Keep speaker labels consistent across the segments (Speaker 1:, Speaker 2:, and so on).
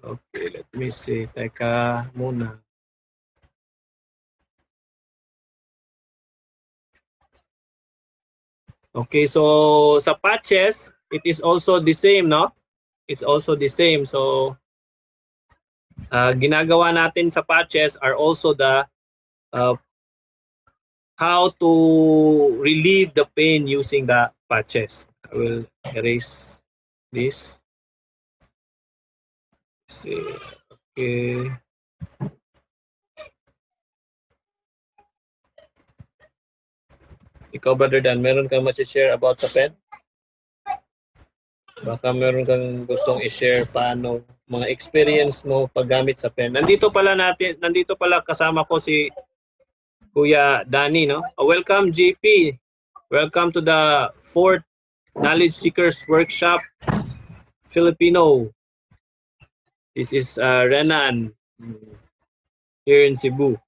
Speaker 1: Okay, let me see. Teka muna. Okay, so sa patches, it is also the same, no? It's also the same. So, ginagawa natin sa patches are also the how to relieve the pain using the patches. I will erase this. Let's see. Okay. Ikaw, Brother Dan, meron kang ma-share about sa pen? Baka meron kang gustong i-share paano mga experience mo paggamit sa pen. Nandito pala kasama ko si Kuya Danny, no? Welcome, JP. Welcome to the 4th Knowledge Seekers Workshop Filipino. This is Renan here in Cebu.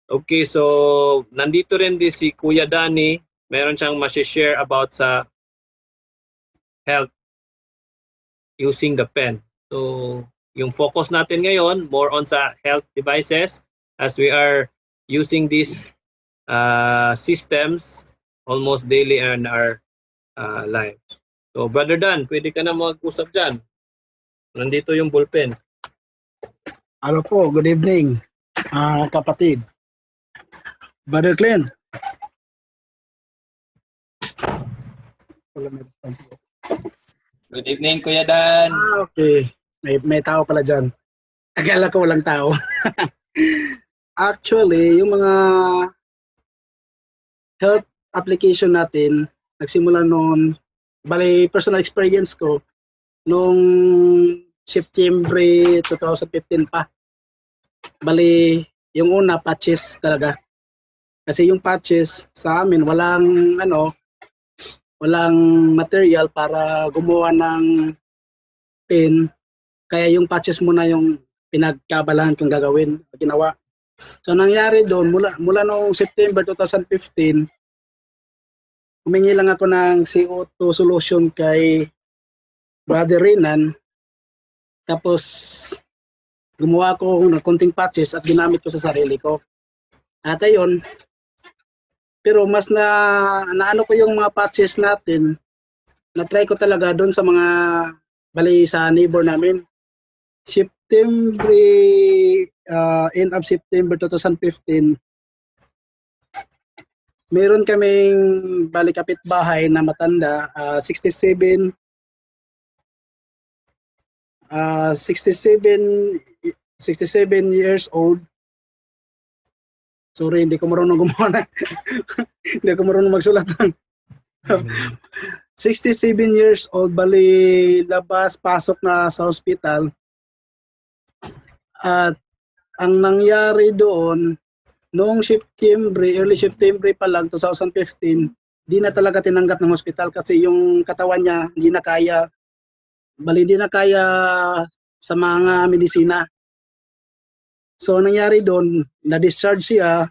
Speaker 1: Okay, so nandito rin din si Kuya Danny. Meron siyang ma-share about sa health using the pen. So, yung focus natin ngayon, more on sa health devices as we are using these systems almost daily in our lives. So, Brother Dan, pwede ka na mag-usap dyan. Nandito yung ballpen.
Speaker 2: Hello po, good evening, kapatid. Brother Clint.
Speaker 3: Good evening, Kuya Dan.
Speaker 2: Okay. May tao pala dyan. Akala ko walang tao. Actually, yung mga health application natin, nagsimula noon, bali personal experience ko, nung September 2015 pa. Bali, yung una, patches talaga. Kasi yung patches sa amin, walang material para gumawa ng pen. Kaya yung patches muna yung pinagkabalahan kong ginawa. So nangyari doon, mula noong September 2015, humingi lang ako ng CO2 solution kay Brother Renan. Tapos gumawa ko ng konting patches at ginamit ko sa sarili ko. At ayun, pero mas naano ko yung mga patches natin, na-try ko talaga doon sa mga bali sa neighbor namin. End of September 2015, meron kaming bali kapitbahay na matanda, 67 years old. Sorry, hindi ko marunong gumawa hindi ko marunong magsulat. 67 years old, bali labas, pasok na sa hospital. At ang nangyari doon, noong early September pa lang, 2015, di na talaga tinanggap ng hospital kasi yung katawan niya hindi na kaya, hindi na kaya sa mga medisina. So nangyari doon, na-discharge siya.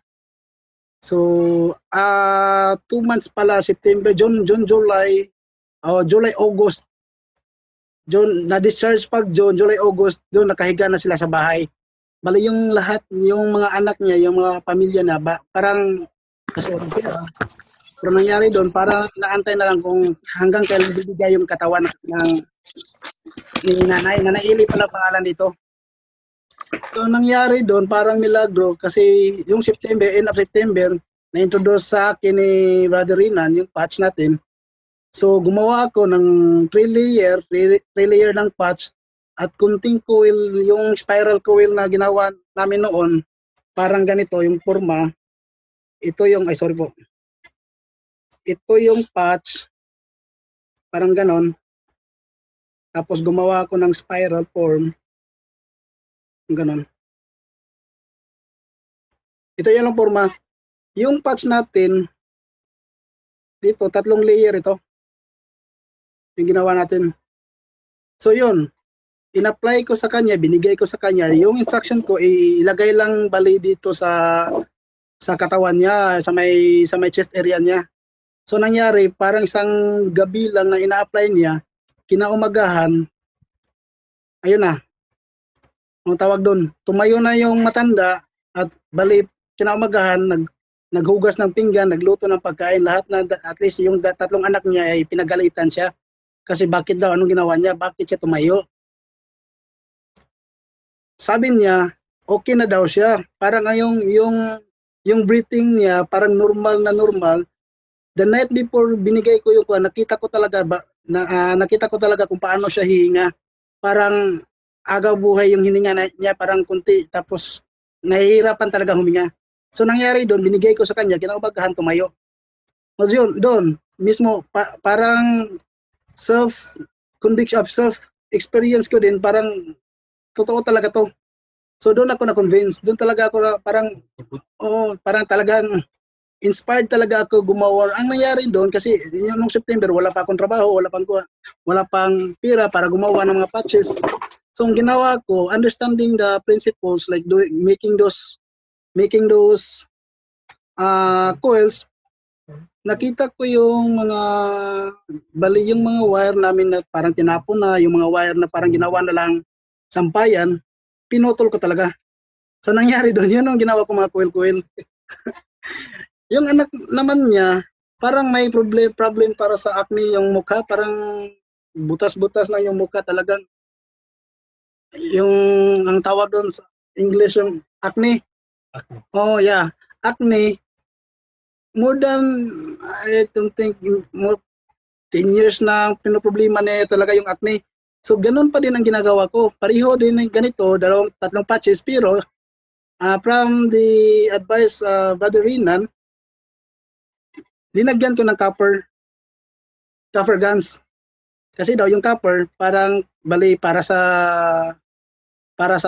Speaker 2: So 2 months pala, September, July, August. Na-discharge pag July, August, doon nakahiga na sila sa bahay. Bali yung lahat, yung mga anak niya, yung mga pamilya na, parang kasi pero nangyari doon, parang naantay na lang kung hanggang kailan bibigay yung katawan ni nanay. Nanay Ili pala pangalan dito. So nangyari doon, parang milagro kasi yung end of September, na-introduce sa akin ni Brother Renan yung patch natin. So gumawa ako ng 3 layer ng patch at kunting coil, yung spiral coil na ginawa namin noon, parang ganito yung forma. Ito yung, ito yung patch, parang ganon. Tapos gumawa ako ng spiral form, ganon. Ito yung forma. Yung patch natin, dito, 3 layer ito. Yung ginawa natin. So yun, in-apply ko sa kanya, binigay ko sa kanya, yung instruction ko, ilagay lang bali dito sa katawan niya, sa may chest area niya. So nangyari, parang isang gabi lang na ina-apply niya, kinaumagahan, ayun na, ang tawag doon, tumayo na yung matanda at bali kinaumagahan, naghugas ng pinggan, nagluto ng pagkain, lahat na at least yung tatlong anak niya ay pinagalitan siya. Kasi bakit daw, anong ginawa niya? Bakit siya tumayo? Sabi niya, okay na daw siya. Parang yung breathing niya, parang normal na normal. The night before binigay ko yung nakita ko talaga nakita ko talaga kung paano siya hihinga. Parang agaw buhay yung hininga niya, parang kunti, tapos nahihirapan talaga huminga. So nangyari doon, binigay ko sa kanya, kinaumagahan tumayo. So yun, doon mismo parang conviction of self experience ko din, parang totoo talaga to. So doon ako na-convince. Doon talaga ako parang talagang inspired talaga ako gumawa. Ang nangyari doon kasi nung September wala pa akong trabaho, wala pang pera para gumawa ng mga patches. So ang ginawa ko, understanding the principles like making those coils, nakita ko yung yung mga wire namin na parang tinapon na, yung mga wire na parang ginawa na lang sampayan, pinutol ko talaga. So nangyari doon, yun ang ginawa ko, mga coil. Yung anak naman niya, parang may problem para sa acne yung mukha, parang butas-butas lang yung mukha talagang. Yung ang tawag doon sa English yung acne. Oh yeah, acne. More than, I don't think, more 10 years na pinoproblema niya talaga yung acne. So ganun pa din ang ginagawa ko. Pareho din ganito, tatlong patches, pero from the advice Brother Rinan, linagyan ko ng copper guns. Kasi daw yung copper parang para sa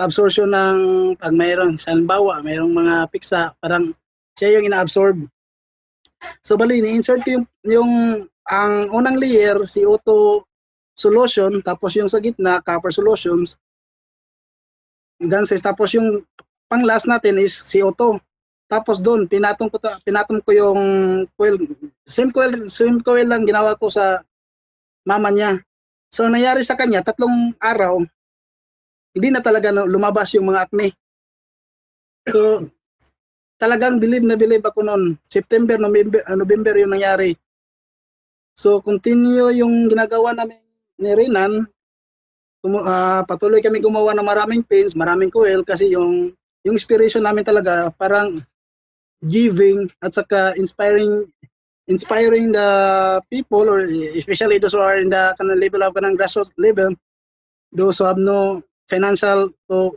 Speaker 2: absorption ng pag mayroong halimbawa, mayroong mga piksa, parang siya yung ina-absorb. So bali ni-insert ko yung ang unang layer CO2 solution, tapos yung sa gitna copper solutions, ganses, tapos yung pang last natin is CO2. Tapos doon pinatom ko yung coil. Same coil lang ginawa ko sa mama niya. So nangyari sa kanya, 3 araw hindi na talaga lumabas yung mga acne. So talagang believe ako noon. September, November yung nangyari. So continue yung ginagawa namin ni Rinan. Patuloy kami gumawa ng maraming pins, maraming coil, kasi yung inspiration namin talaga parang giving at saka inspiring the people, or especially those who are in the level of grassroots level, those who have no financial to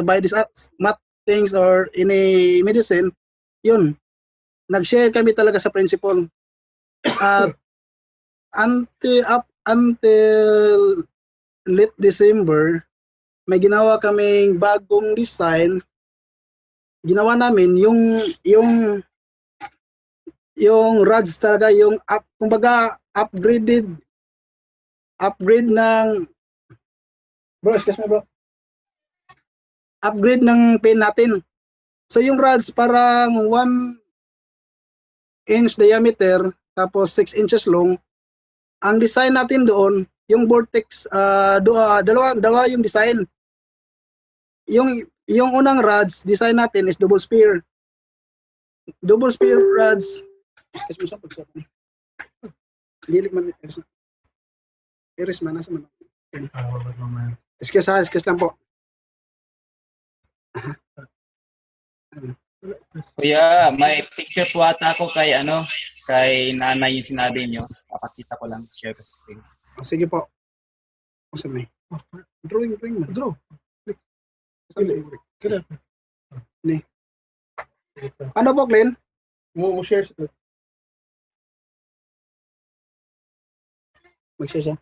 Speaker 2: buy this math things or any medicine. Yun, nag-share kami talaga sa principle. At until late December, may ginawa kaming bagong design. Ginawa namin yung rods talaga, yung kumbaga upgrade ng upgrade ng pin natin. So yung rods parang 1 inch diameter, tapos 6 inches long. Ang design natin doon, yung vortex, dalawa yung design. Yung unang rods, design natin is double spear. Double spear rods. Excuse me, sir. Dili man. Iris man, nasa man. Excuse lang po.
Speaker 3: Kuya, may picture po ata ako kay nanay yung sinabi niyo. Papakita ko lang, share ko sa screen.
Speaker 2: Sige po. Asa may? Drawing man. Draw. Kaya. Ni. Ano po, Glenn? Mo share siya. Mag-share siya.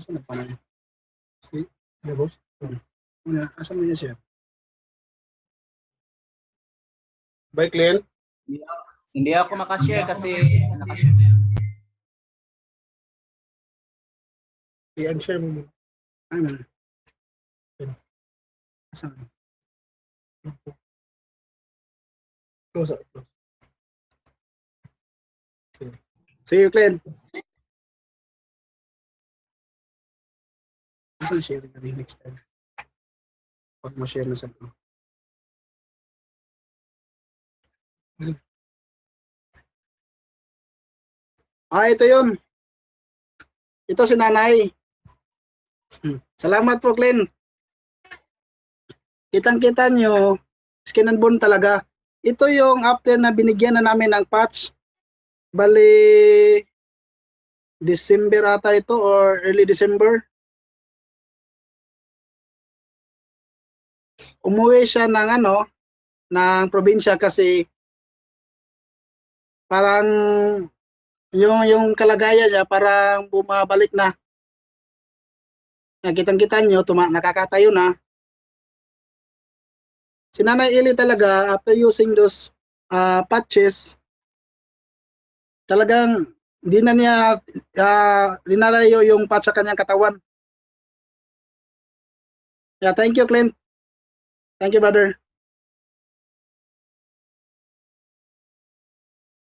Speaker 2: Saan na pa na? Si Labos? Asan mo niya siya? Bye, Glenn.
Speaker 3: Hindi ako makashare kasi nakashare.
Speaker 2: I-unshare mo. Ano? Saan? Close. See you, Clint. I'll share it next time. Pag mo share na sa ito. Ito yun. Ito si nanay. Salamat po, Clint. Kitang-kita nyo, skin and bone talaga. Ito yung after na binigyan na namin ng patch. Bali, December ata ito or early December. Umuwi siya ng ng probinsya kasi parang yung kalagayan niya parang bumabalik na. Nakitang-kita nyo, nakakatayo na. Si Nanay Eli talaga, after using those patches, talagang di na niya linalayo yung patch sa kanyang katawan. Yeah, thank you, Clint. Thank you, brother.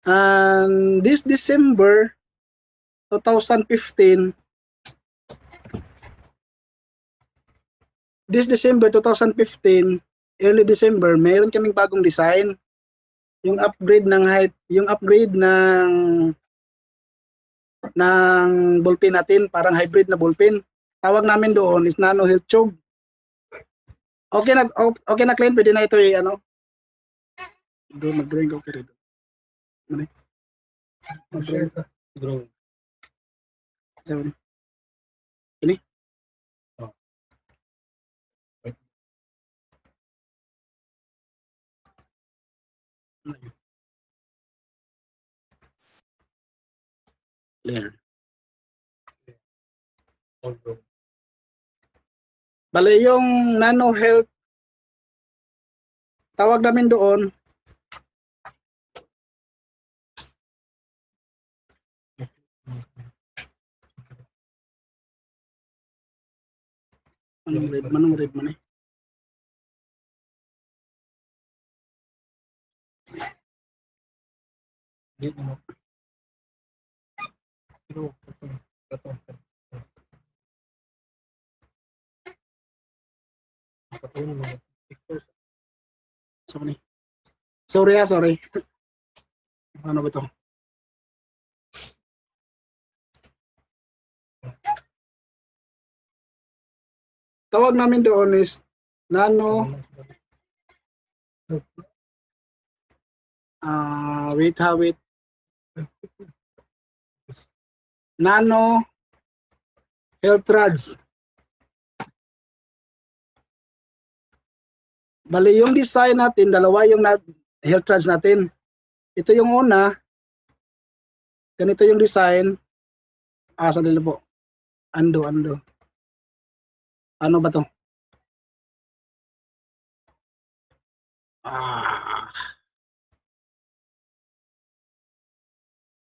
Speaker 2: And this December 2015, early December, mayroon kaming bagong design. Yung upgrade ng ballpen natin, parang hybrid na ballpen. Tawag namin doon is Nano Health Tube. Okay na Clint, pwede na ito doon mag-drink okay rin. Mag-drink ka. Ini? Clear. Bale, yung Nano Health, tawag namin doon, manong red man eh. Sorry. Ano ba ito? Tawag namin doon is Nano wait. Nano Health Rods. Bali, yung design natin, dalawa yung health rods natin. Ito yung una. Ganito yung design. Sandali po. Ando. Ano ba to?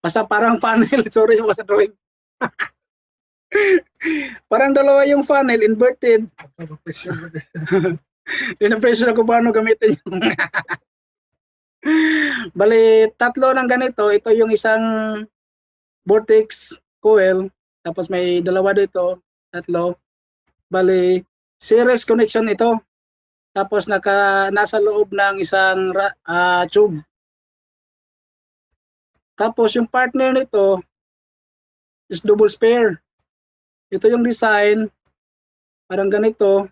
Speaker 2: Basta parang funnel. Sorry sa drawing. Parang dalawa yung funnel, inverted. Pinapressure ako paano gamitin yung bali, tatlo ng ganito. Ito yung isang vortex coil. Tapos may dalawa dito. Tatlo. Bali, series connection ito. Tapos nasa loob ng isang tube. Tapos yung partner nito is double spare. Ito yung design. Parang ganito.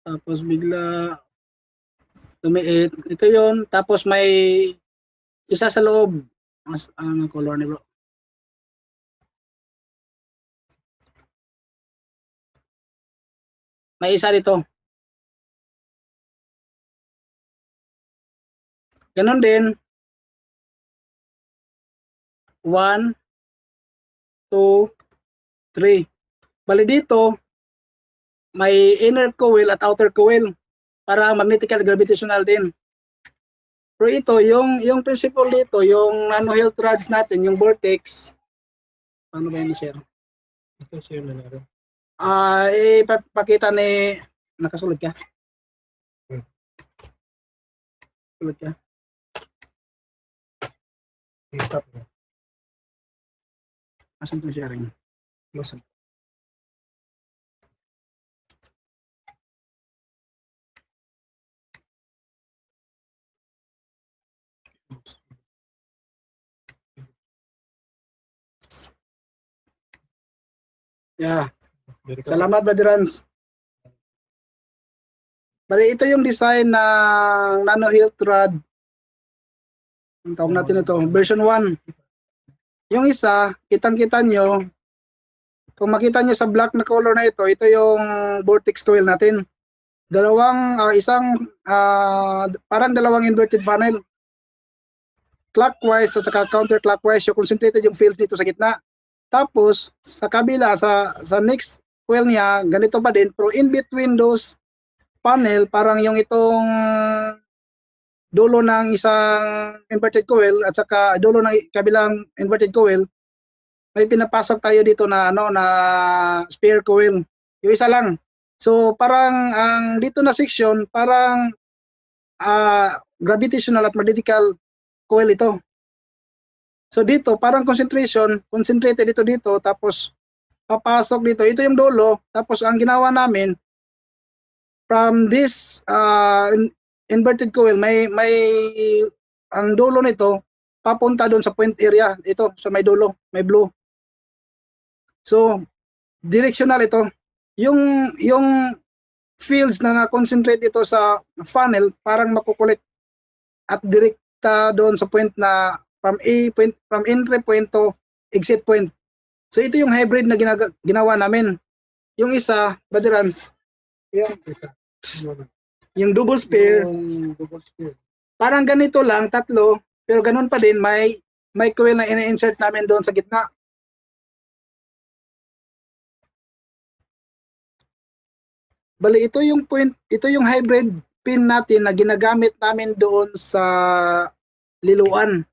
Speaker 2: Tapos bigla lumiit. Ito yon. Tapos may isa sa loob. Ang color ni bro. May isa dito. Ganon din. 1, 2, 3. Bali dito, may inner coil at outer coil para magnetical gravitational din. Pero ito, yung principle dito, yung Nano Health Rods natin, yung vortex, ano ba yun, share?
Speaker 1: Ito share na natin.
Speaker 2: Ipapakita ni nakasulod ka. Sulod ka.
Speaker 4: I-stop mo.
Speaker 2: Asan to sharing?
Speaker 4: Close.
Speaker 2: Yeah.
Speaker 1: Very good.
Speaker 2: Salamat, Brother Rans. Bali, ito yung design ng Nano Hilt Rod. Ang tawag natin ito, version 1. Yung isa, kitang-kita nyo, kung makita nyo sa black na color na ito yung vortex coil natin. Parang dalawang inverted funnel. Clockwise at saka counterclockwise, yung concentrated yung fields dito sa gitna. Tapos, sa kabila, sa next coil niya, ganito pa din, pero in between those panel, parang yung itong dulo ng isang inverted coil at saka dulo ng kabilang inverted coil, may pinapasok tayo dito na na spare coil. Yung isa lang. So parang ang dito na section parang gravitational at magnetical coil ito. So dito parang concentrated dito tapos papasok dito. Ito yung dulo, tapos ang ginawa namin from this inverted coil, may ang dulo nito papunta doon sa point area. Ito sa may dulo, may blue. So directional ito. Yung fields na na-concentrate ito sa funnel parang makukulit at direkta doon sa point na from entry point to exit point. So ito yung hybrid na ginawa namin. Yung isa, Baderans, yung double spare, parang ganito lang, tatlo, pero ganun pa din, may coil na ina-insert namin doon sa gitna. Bali, ito yung hybrid pin natin na ginagamit namin doon sa liluan.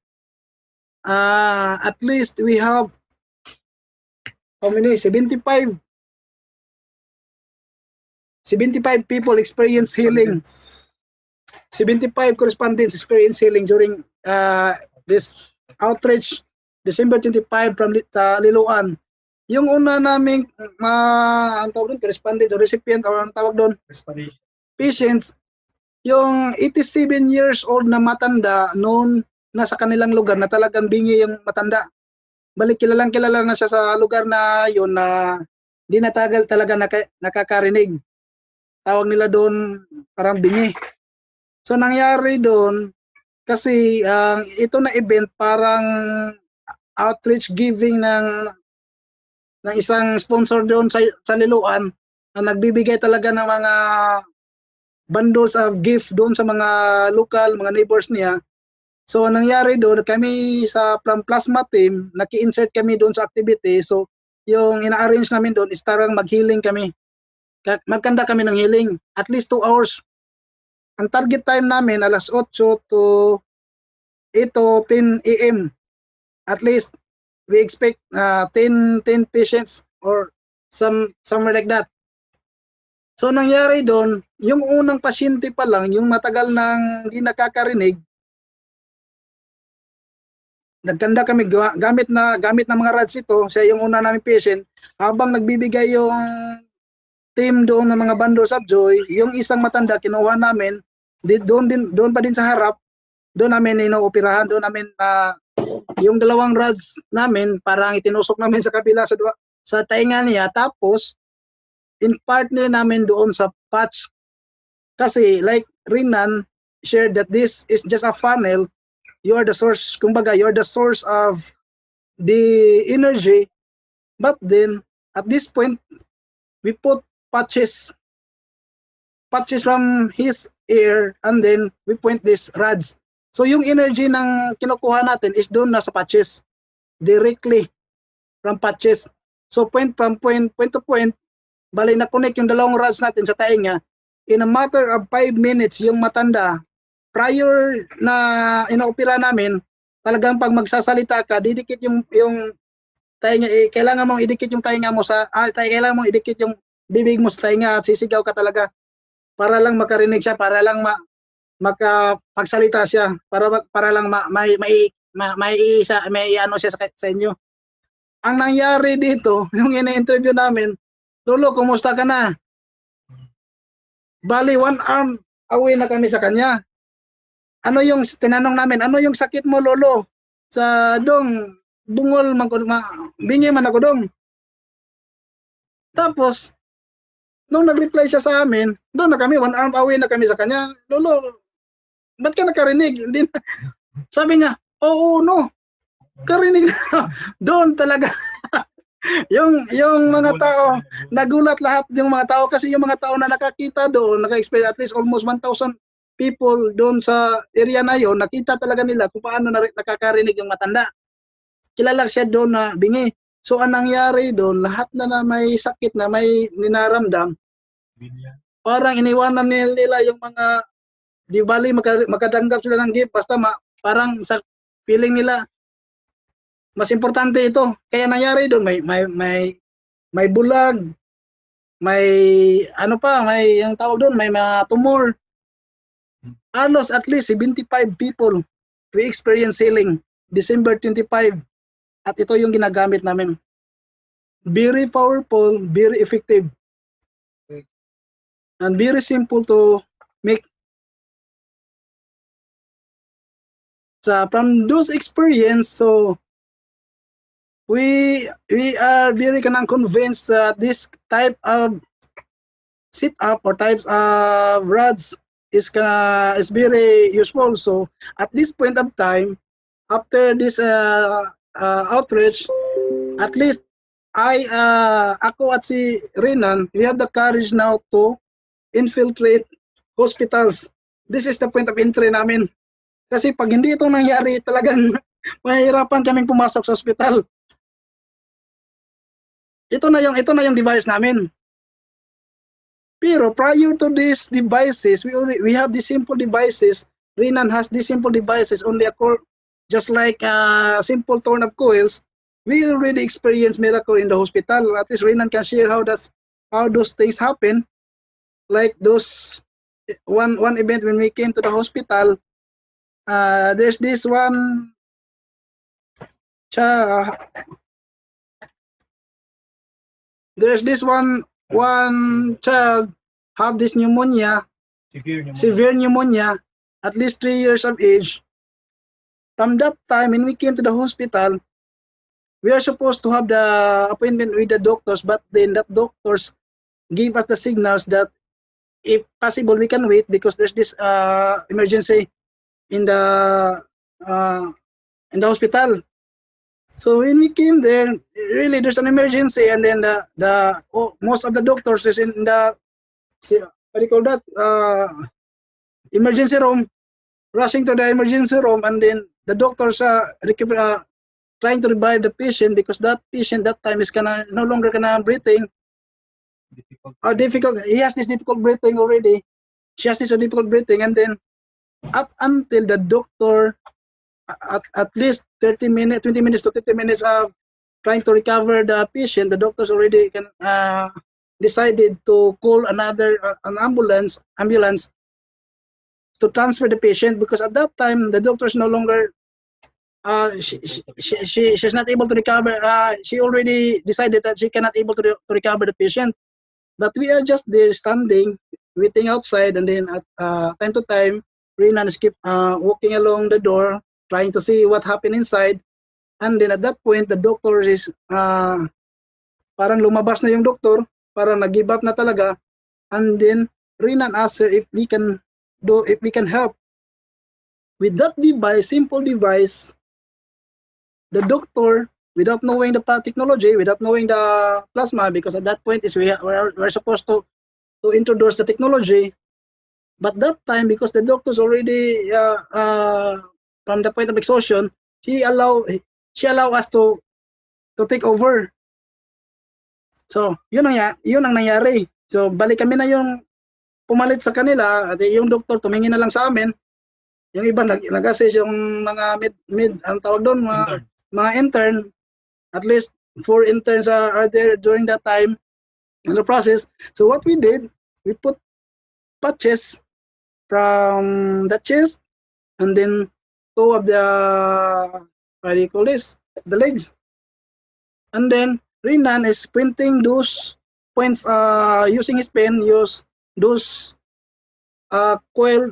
Speaker 2: At least we have how many? 75 people experience healing. 75 correspondents experience healing during this outreach December 25 from Liloan. Yung una naming ang tawag doon, correspondent o recipient o ang tawag doon, patients, yung 87 years old na matanda noon nasa kanilang lugar na talagang bingi yung matanda. Balik kilala na siya sa lugar na yun na di natagal talaga nakakarinig. Tawag nila doon parang bingi. So nangyari doon kasi ito na event parang outreach giving ng isang sponsor doon sa Liloan na nagbibigay talaga ng mga bundles of gift doon sa mga local, mga neighbors niya. So nangyari doon, kami sa Plasma team, naki-insert kami doon sa activity. So yung ina-arrange namin doon is tarang mag-healing kami. Magkanda kami ng healing, at least 2 hours. Ang target time namin alas 8 to 10 AM. At least we expect 10 patients or somewhere like that. So nangyari doon, yung unang pasyente pa lang, yung matagal nang hindi nakakarinig, nagkanda kami gamit na mga rods ito, siya yung una namin patient, habang nagbibigay yung team doon ng mga bundles of joy, yung isang matanda kinuha namin, doon pa din sa harap, doon namin inooperahan, doon namin yung dalawang rods namin parang itinusok namin sa kabila sa tainga niya, tapos in partner namin doon sa patch kasi like Rinan shared that this is just a funnel, you are the source, kumbaga you're the source of the energy, but then at this point we put patches from his ear and then we point these rods. So yung energy ng kinukuha natin is doon na sa patches, directly from patches. So point to point, bali na connect yung dalawang rods natin sa tainga. In a matter of 5 minutes, yung matanda, prior na inaopera namin, talagang pag magsasalita ka, didikit yung tainga, kailangan mong idikit yung tainga mo sa, kailangan mong idikit yung bibig mo sa tainga at sisigaw ka talaga para lang makarinig siya, para lang makapagsalita siya, para lang may ano siya sa inyo. Ang nangyari dito, yung ina-interview namin, Lolo, kumusta ka na? Bali, 1 arm away na kami sa kanya. Ano yung tinanong namin, ano yung sakit mo, Lolo? Sa dong, bungol, bingi man ako dong. Tapos, nung nag-reply siya sa amin, doon na kami, 1 arm away na kami sa kanya. Lolo, ba't ka nakarinig? Hindi na. Sabi niya, oo, no. Karinig na. Doon talaga. yung mga tao, nagulat lahat yung mga tao kasi yung mga tao na nakakita doon, naka-experience at least almost 1,000 people doon sa area na yon, nakita talaga nila kung paano nakakarinig yung matanda. Kilala siya doon na bingi. So anong nangyari doon, lahat na may sakit na may ninaramdam, parang iniwanan nila yung mga, di bali makatanggap sila ng gift, basta parang sa feeling nila, mas importante ito. Kaya nangyari doon, may bulag, may ano pa, may yung tawag doon, may mga tumor. Halos at least 75 people we experience healing December 25. At ito yung ginagamit namin. Very powerful, very effective. And very simple to make. So from those experience, so we are very convinced that this type of sit-up or types of rods is very useful. So at this point of time, after this outreach, at least ako at si Renan, we have the courage now to infiltrate hospitals. This is the point of entry namin. Kasi pag hindi ito nangyari, talagang mahirapan kaming pumasok sa hospital. Ito na yung device namin. Pero prior to these devices, we have these simple devices. Renan has these simple devices, only just like simple torn up coils. We already experienced miracle in the hospital. At least Renan can share how those things happen. Like those one event when we came to the hospital, there's this one there's this one child have this pneumonia, severe pneumonia, at least 3 years of age. From that time, when we came to the hospital, we are supposed to have the appointment with the doctors, but then that doctors give us the signals that if possible we can wait because there's this emergency in the hospital. So when we came there, really there's an emergency, and then most of the doctors is in the what do you call that, emergency room, rushing to the emergency room, and then the doctors trying to revive the patient because that patient that time is no longer breathing. Difficult. He has this difficult breathing already. She has this difficult breathing, and then up until the doctor at least 20 minutes to 30 minutes of trying to recover the patient, the doctors already decided to call an ambulance to transfer the patient, because at that time the doctors no longer she's not able to recover. She already decided that she cannot able to recover the patient, but we are just there standing waiting outside, and then at time to time Renan keep walking along the door trying to see what happened inside. And then at that point, the doctor is parang lumabas na yung doktor, parang nag-give up na talaga. And then Renan asked her if we can help. With that device, simple device, the doctor, without knowing the technology, without knowing the plasma, because at that point is we're supposed to introduce the technology. But that time, because the doctors already from the point of exhaustion, she allow us to take over. So, yun ang nangyari. So, balik kami na yung pumalit sa kanila, at yung doktor tumingin na lang sa amin. Yung iba nag-assist, yung mga ang tawag doon, mga intern, at least four interns are there during that time in the process. So what we did, we put patches from the chest and then two of the, what do you call this, the legs. And then Renan is pointing those points using his pen, use those coil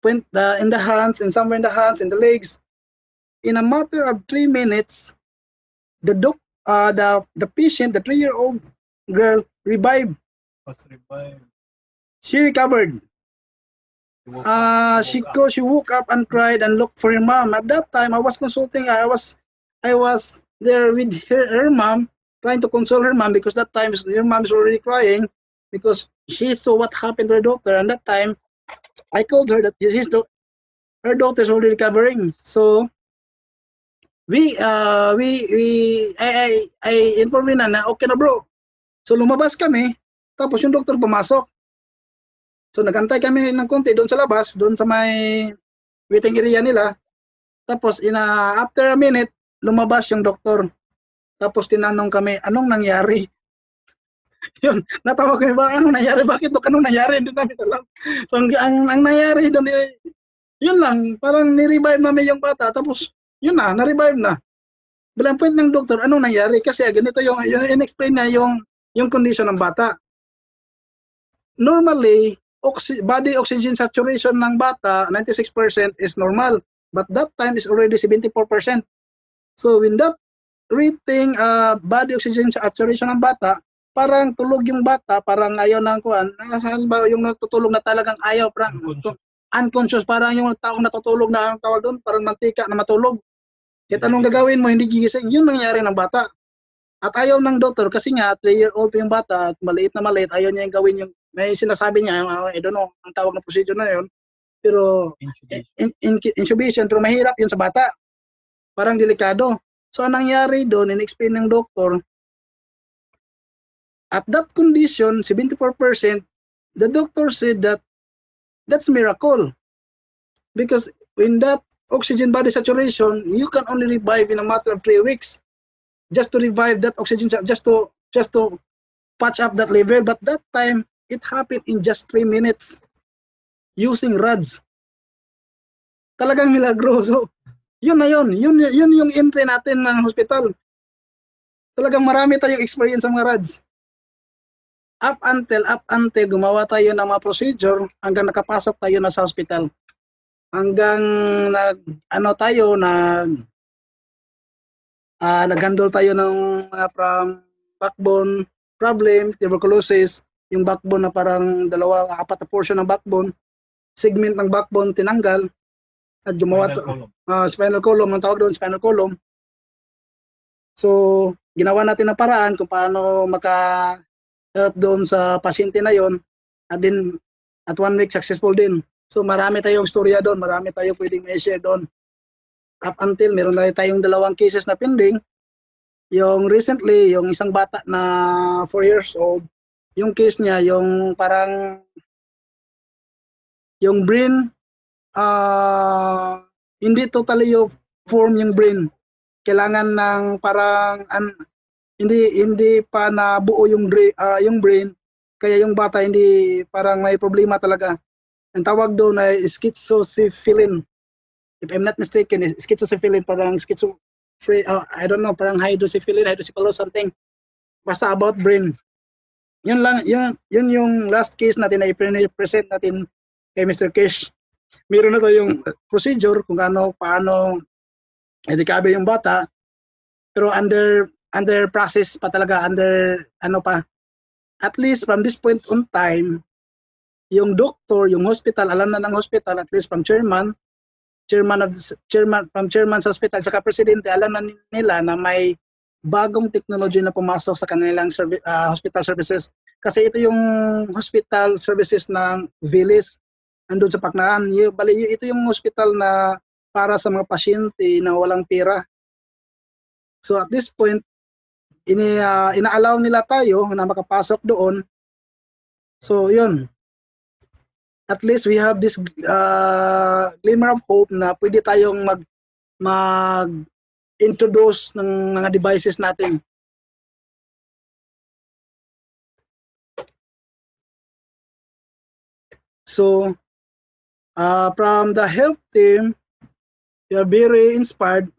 Speaker 2: point in the hands and somewhere in the hands and the legs. In a matter of 3 minutes, the patient, the 3-year-old girl, revived. She recovered. She woke up and cried and looked for her mom. At that time, I was consulting. I was there with her mom, trying to console her mom because that time her mom is already crying because she saw what happened to her daughter. And that time, I told her that her daughter is already recovering. So I informed her na okay na bro. So lumabas kami, tapos yung doktor pumasok. So nagantay kami ng konti doon sa labas, doon sa may waiting area nila. Tapos after a minute, lumabas yung doktor. Tapos tinanong kami, anong nangyari? Yun, natawa kami ba, anong nangyari? Bakit ito? Anong nangyari? Hindi namin alam. So ang nangyari doon, yun lang, parang ni-revive namin yung bata. Tapos yun na, na-revive na. Bilang point ng doktor, anong nangyari? Kasi ganito yung in-explain niya yung condition ng bata. Normally, body oxygen saturation ng bata, 96% is normal. But that time is already 74%. So when that rating body oxygen saturation ng bata, parang tulog yung bata, parang ayaw ng kuan. Saan ba yung natutulog na talagang ayaw, parang unconscious, parang yung taong natutulog na ang tawag doon, parang mantika na matulog. Kahit anong gagawin mo, hindi gigising. Yun nangyari ng bata. At ayaw ng doktor, kasi nga, 3-year-old yung bata, at maliit na maliit, ayaw niya yung gawin yung, may sinasabi niya, I don't know, ang tawag na procedure na yun, pero intubation, pero mahirap yun sa bata. Parang delikado. So, anong nangyari doon, in-explain ng doktor, at that condition, 74%, the doctor said that that's miracle. Because in that oxygen body saturation, you can only revive in a matter of 3 weeks. Just to revive that oxygen, just to patch up that level. But that time, it happened in just 3 minutes using rods. Talagang milagroso. Yun na yun. Yun yung entry natin ng hospital. Talagang marami tayong experience sa mga rods. Up until gumawa tayo ng mga procedure hanggang nakapasok tayo na sa hospital. Hanggang nag-handle tayo ng from backbone problem, tuberculosis, yung backbone na parang 4 na portion ng backbone, segment ng backbone tinanggal, at gumawa spinal column, ang tawag doon, spinal column. So, ginawa natin ng paraan kung paano help doon sa pasyente na yon, at then at 1 week successful din. So marami tayong storya doon, marami tayong pwedeng i-share doon. Up until meron na tayong 2 cases na pending. Yung recently, yung isang bata na 4 years old, yung case niya, yung parang yung brain hindi totally form yung brain. Kailangan ng parang hindi pa nabuo yung brain, kaya yung bata hindi, parang may problema talaga. Ang tawag doon ay schizosyphilin. If I'm not mistaken, schizosyphilin, parang I don't know, parang hydrocephalus, something. Basta about brain. Yun lang, yun yung last case natin na i-present natin kay Mr. Kish. Meron na tayong procedure kung paano i-recover yung bata, pero under process pa talaga, at least from this point on time, yung doctor, yung hospital, alam na ng hospital, at least from chairman sa hospital, saka presidente, alam na nila na may bagong technology na pumasok sa kanilang hospital services. Kasi ito yung hospital services ng Vilis, andun sa Paknaan. Ito yung hospital na para sa mga pasyente na walang pera. So at this point, ina-allow nila tayo na makapasok doon. So yun, at least we have this glimmer of hope na pwede tayong mag-introduce ng mga devices natin. So, from the health team, we are very inspired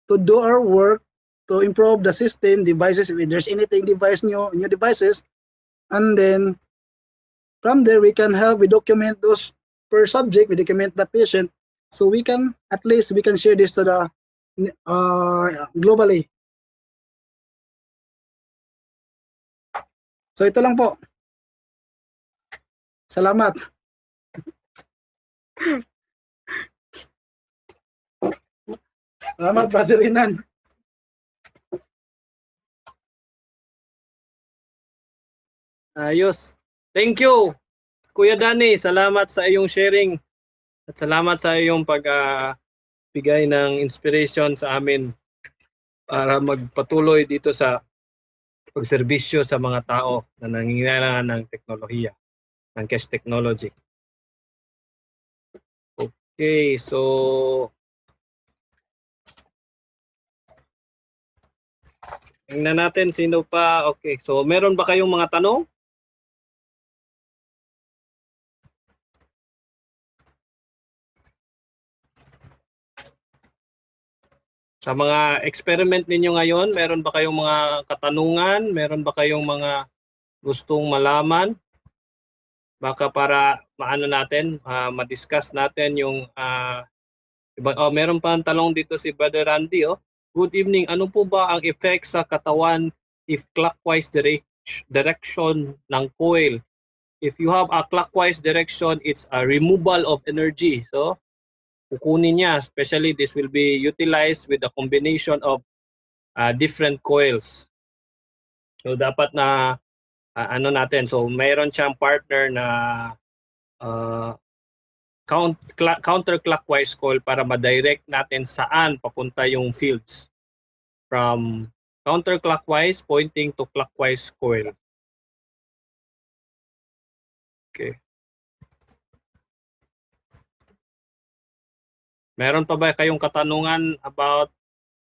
Speaker 2: to do our work to improve the system, devices, if there's anything new devices, and then from there we can help, we document those per subject, we document the patient, so we can, at least we can share this to the globally. So ito lang po. Salamat. Salamat, Brother Inan.
Speaker 1: Ayos. Thank you, Kuya Danny. Salamat sa iyong sharing at salamat sa iyong pagbigay ng inspiration sa amin para magpatuloy dito sa pagserbisyo sa mga tao na nangangailangan ng teknolohiya, ng cash technology. Okay, so tingnan natin sino pa. Okay, so meron ba kayong mga tanong? Sa mga experiment ninyo ngayon, meron ba kayong mga katanungan? Meron ba kayong mga gustong malaman? Baka para maano natin, ma-discuss natin yung meron pa ang talong dito si Brother Randy. Good evening. Ano po ba ang effect sa katawan if clockwise direction ng coil? If you have a clockwise direction, it's a removal of energy. So, kukunin niya. Especially, this will be utilized with a combination of different coils. So, dapat na ano natin. So, mayroon siyang partner na counterclockwise coil para ma-direct natin saan papunta yung fields. From counterclockwise pointing to clockwise coil. Okay. Meron pa ba kayong katanungan about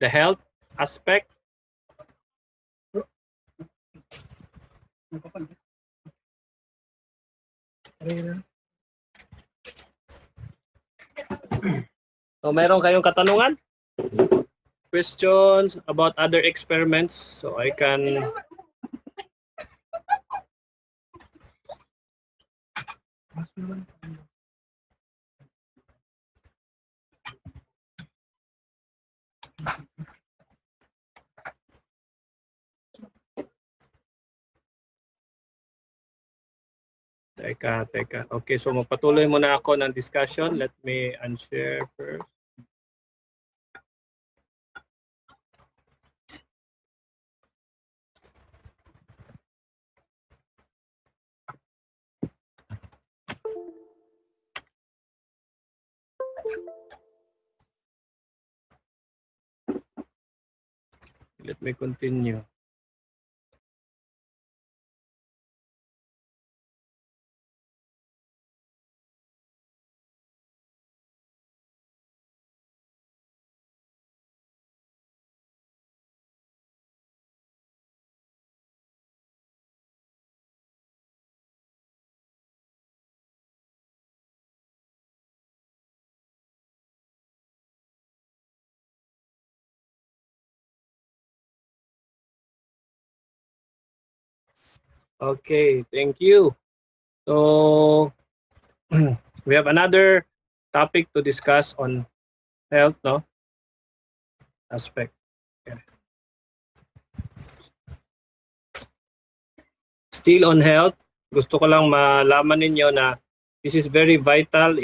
Speaker 1: the health aspect? So, meron kayong katanungan? Questions about other experiments? So, I can... Teka. Okay, so magpatuloy muna ako ng discussion. Let me unshare first. Let me continue. Okay, thank you. So, we have another topic to discuss on health, no? Aspect. Okay. Still on health, gusto ko lang malaman ninyo na this is very vital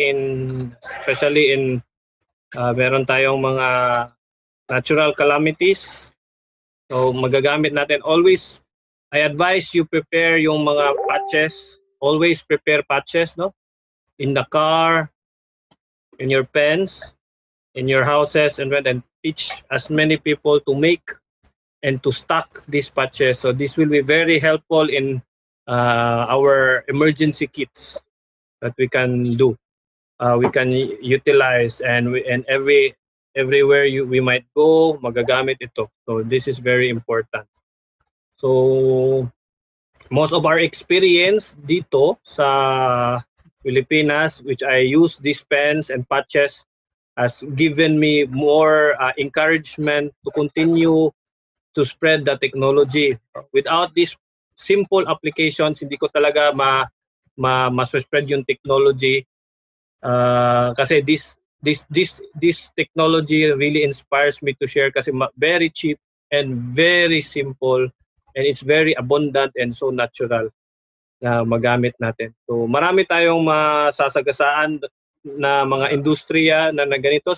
Speaker 1: especially in meron tayong mga natural calamities. So, magagamit natin always. I advise you prepare yung mga patches. Always prepare patches, no? In the car, in your pens, in your houses, and teach as many people to make and to stock these patches. So this will be very helpful in our emergency kits that we can do. We can utilize and everywhere we might go, magagamit ito. So this is very important. So most of our experience dito sa Pilipinas, which I use these pens and patches, has given me more encouragement to continue to spread the technology. Without these simple applications, hindi ko talaga ma-spread yung technology. Kasi this technology really inspires me to share kasi very cheap and very simple, and it's very abundant and so natural na magamit natin. So marami tayong masasagasaan na mga industriya na ganito,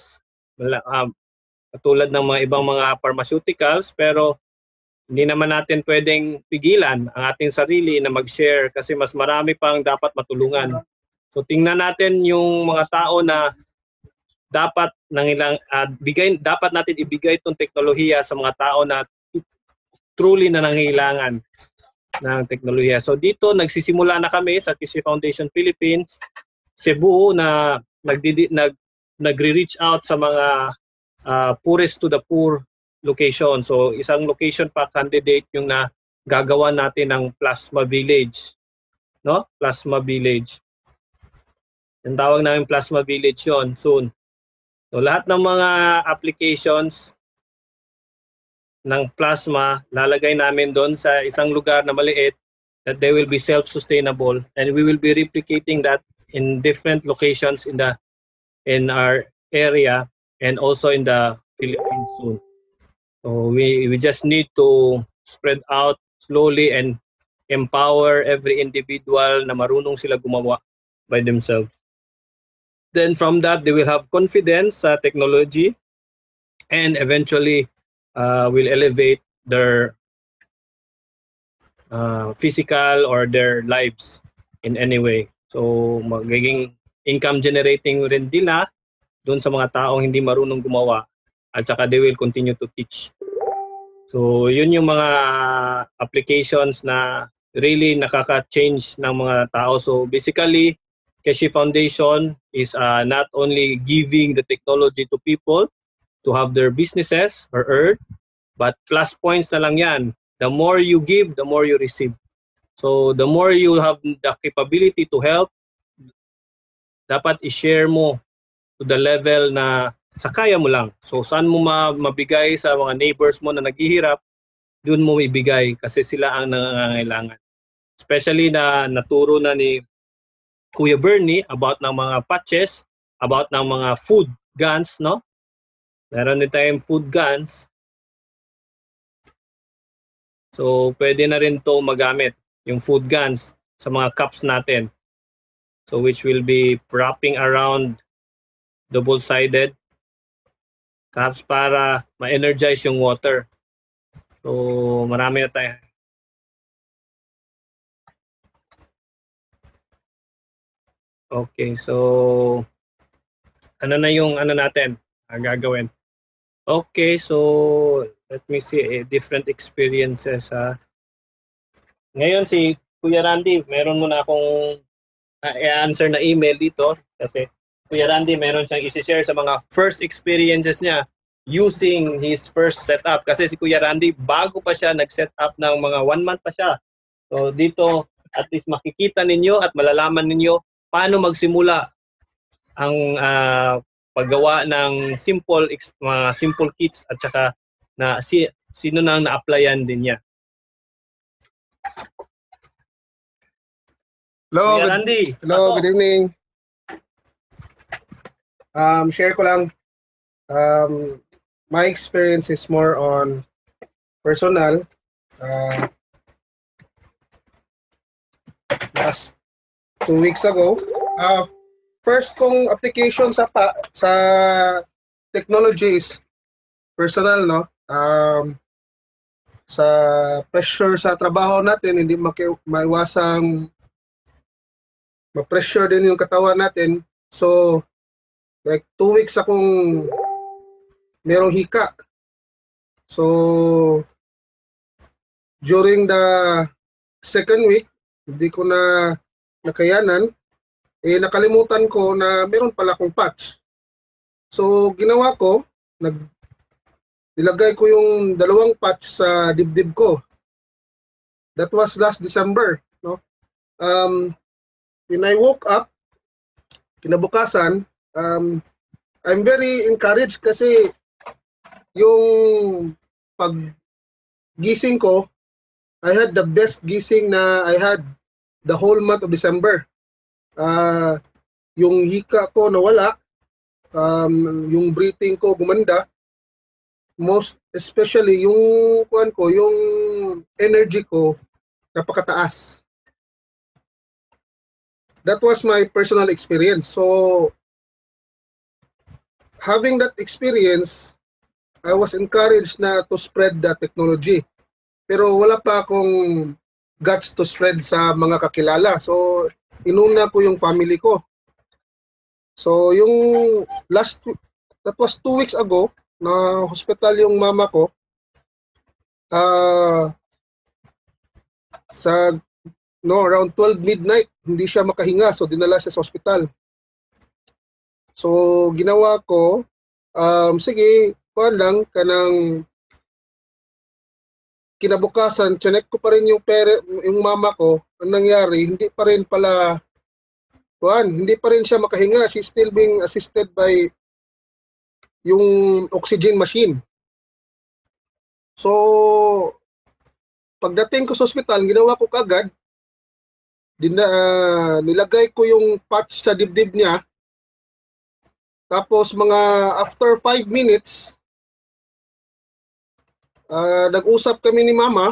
Speaker 1: katulad ng mga ibang mga pharmaceuticals, pero hindi naman natin pwedeng pigilan ang ating sarili na mag-share kasi mas marami pang dapat matulungan. So tingnan natin yung mga tao na dapat dapat natin ibigay itong teknolohiya sa mga tao na truly na nangailangan ng teknolohiya. So dito nagsisimula na kami sa QC Foundation Philippines, Cebu, na nagre-reach out sa mga poorest to the poor location. So isang location pa candidate yung na gagawa natin ng plasma village, no? Plasma village. Ang tawag namin plasma village yon soon. So lahat ng mga applications ng plasma lalagay namin doon sa isang lugar na maliit that they will be self-sustainable, and we will be replicating that in different locations in our area and also in the Philippines soon. So we just need to spread out slowly and empower every individual na marunong sila gumawa by themselves. Then from that, they will have confidence sa technology and eventually will elevate their physical or their lives in any way. So magiging income generating rin nila doon sa mga taong hindi marunong gumawa, at saka they will continue to teach. So yun yung mga applications na really nakaka-change ng mga tao. So basically, QC Foundation is not only giving the technology to people to have their businesses or earn, but plus points na lang yan. The more you give, the more you receive. So the more you have the capability to help, dapat i-share mo to the level na sa kaya mo lang. So saan mo mabigay sa mga neighbors mo na naghihirap, doon mo ibigay kasi sila ang nangangailangan. Especially na naturo na ni Kuya Bernie about ng mga patches, about ng mga food guns, no? Meron din tayong food guns. So pwede na rin to magamit, yung food guns sa mga cups natin. So which will be wrapping around double-sided cups para ma-energize yung water. So marami na tayo. Okay, so ano na yung natin gagawin? Okay, so let me see different experiences. Ngayon si Kuya Randy, meron mo na akong i-answer na email dito kasi Kuya Randy meron siyang i-share sa mga first experiences niya using his first setup. Kasi si Kuya Randy, bago pa siya nag-set up ng mga 1 month pa siya. So dito at least makikita ninyo at malalaman ninyo paano magsimula ang paggawa ng simple kits at saka na sino nang na-applyan din niya.
Speaker 4: Hello,
Speaker 1: Kuya Randy.
Speaker 4: hello, good evening. Share ko lang. My experience is more on personal. Last 2 weeks ago, first kong application sa technology is personal, no? Sa pressure sa trabaho natin, hindi maiwasang ma-pressure din yung katawan natin. So, like 2 weeks akong merong hika. So, during the second week, hindi ko na nakayanan, nakalimutan ko na meron pala akong patch. So, ginawa ko, nilagay ko yung 2 patch sa dibdib ko. That was last December, no? When I woke up, kinabukasan, I'm very encouraged kasi yung paggising ko, I had the best gising na I had the whole month of December. Yung hika ko nawala, yung breathing ko gumanda, most especially yung kuan ko, yung energy ko napakataas. That was my personal experience. So having that experience, I was encouraged na to spread the technology. Pero wala pa akong guts to spread sa mga kakilala. So inuna ko yung family ko. So yung that was 2 weeks ago, na hospital yung mama ko. Around 12 midnight, hindi siya makahinga, so dinala siya sa hospital. So ginawa ko, sige, kuan lang kanang kinabukasan, chinek ko pa rin yung mama ko. Ang nangyari, hindi pa rin siya makahinga. She's still being assisted by yung oxygen machine. So, pagdating ko sa ospital, ginawa ko kagad, nilagay ko yung patch sa dibdib niya. Tapos after 5 minutes, nag-usap kami ni mama.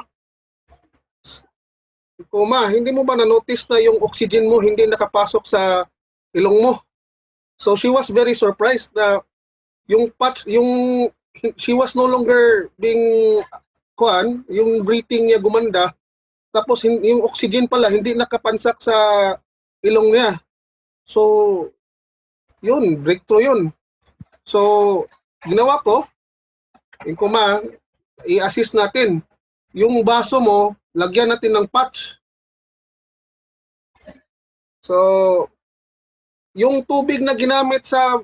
Speaker 4: Ma, hindi mo ba na-notice na yung oxygen mo hindi nakapasok sa ilong mo? So she was very surprised na yung patch, she was no longer being yung breathing niya gumanda, tapos yung oxygen pala hindi nakapansak sa ilong niya. So yun, breakthrough yun. So ginawa ko, i-assist natin yung baso mo, lagyan natin ng patch. So yung tubig na ginamit sa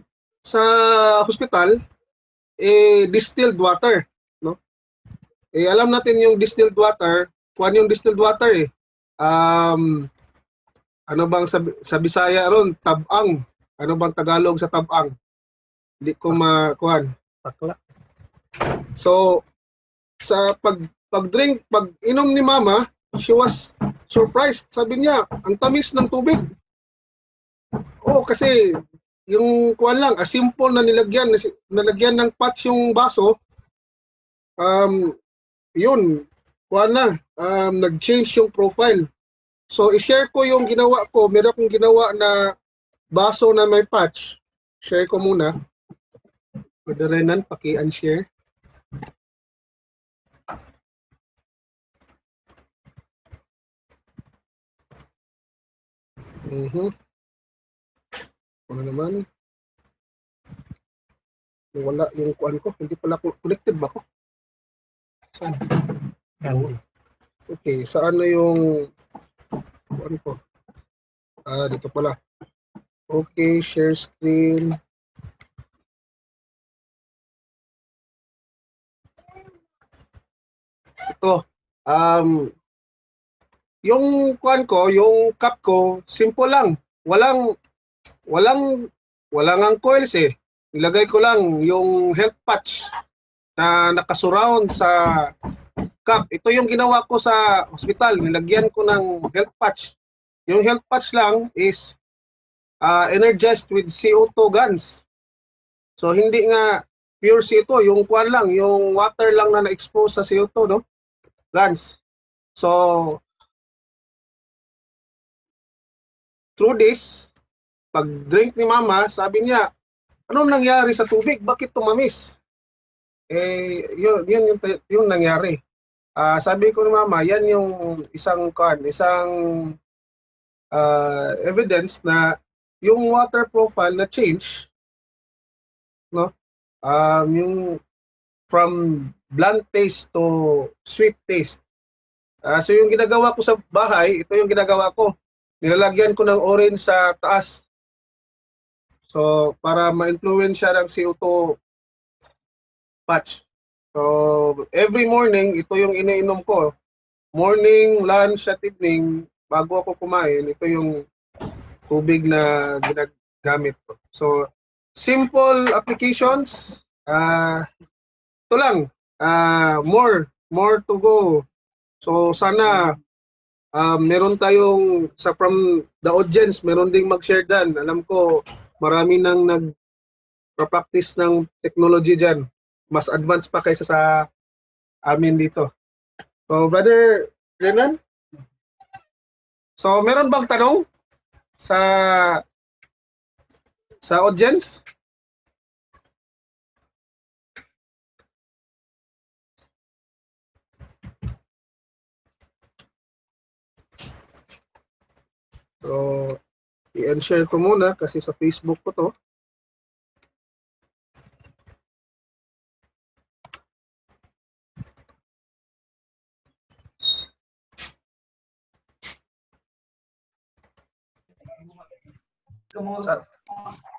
Speaker 4: hospital, distilled water, no? Alam natin yung distilled water, kuan yung distilled water ano bang sa Bisaya ron, tabang. Ano bang Tagalog sa tabang? Hindi ko makuan.
Speaker 1: Pakla.
Speaker 4: So sa pag-inom ni mama, she was surprised. Sabi niya, ang tamis ng tubig. Kasi yung kuan lang, simple na nilagyan ng patch yung baso, yun, kuan na, nag-change yung profile. So, i-share ko yung ginawa ko. Meron akong ginawa na baso na may patch. Share ko muna. Madarenan, paki-unshare. Ano naman? Wala yung kuan ko. Hindi pala connected ba ko? Saan? Okay, saan na yung kuan ko? Dito pala. Okay, share screen. Ito. Yung kuan ko, yung cup ko, simple lang. Walang ang coils Nilagay ko lang yung health patch na nakasurround sa cup. Ito yung ginawa ko sa hospital. Nilagyan ko ng health patch. Yung health patch lang is energized with CO2 guns. So hindi nga pure CO2, yung kuan lang, yung water lang na na-expose sa CO2, no? Guns. So through this, pag drink ni mama, sabi niya, anong nangyari sa tubig? Bakit tumamis? Yun yung nangyari. Sabi ko ni mama, yan yung isang evidence na yung water profile na change, no? Yung from blunt taste to sweet taste. So yung ginagawa ko sa bahay, ito yung ginagawa ko. Nilalagyan ko ng orange sa taas. So, para ma-influensya ng CO2 patch. So, every morning, ito yung iniinom ko. Morning, lunch, at evening, bago ako kumain, ito yung tubig na gamit ko. So, simple applications. Ito lang. More to go. So, sana meron tayong from the audience, meron ding mag-share dyan. Alam ko, marami nang nag-practice ng technology dyan. Mas advanced pa kaysa sa amin dito. So, Brother Renan? So, meron bang tanong sa audience? So, i-share ko muna kasi sa Facebook ko to.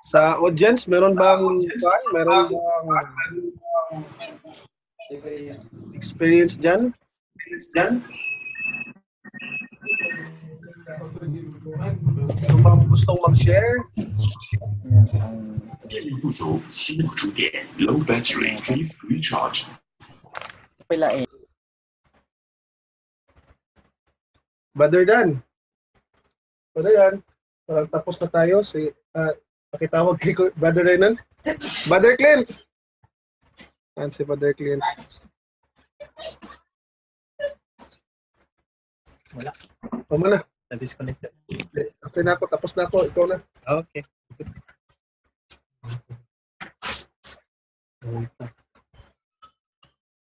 Speaker 4: Sa audience, meron bang experience dyan? Meron bang gustong mag-share?
Speaker 5: 电力不足，需要充电。Low battery, please recharge.
Speaker 4: Brother Dan, parang tapos na tayo. Pakitawag kay Brother Renan. Brother Clint! Yan si Brother Clint.
Speaker 1: Wala.
Speaker 4: Tama na.
Speaker 1: Na-disconnected.
Speaker 4: Okay na ako. Tapos na ako. Ikaw na.
Speaker 1: Okay.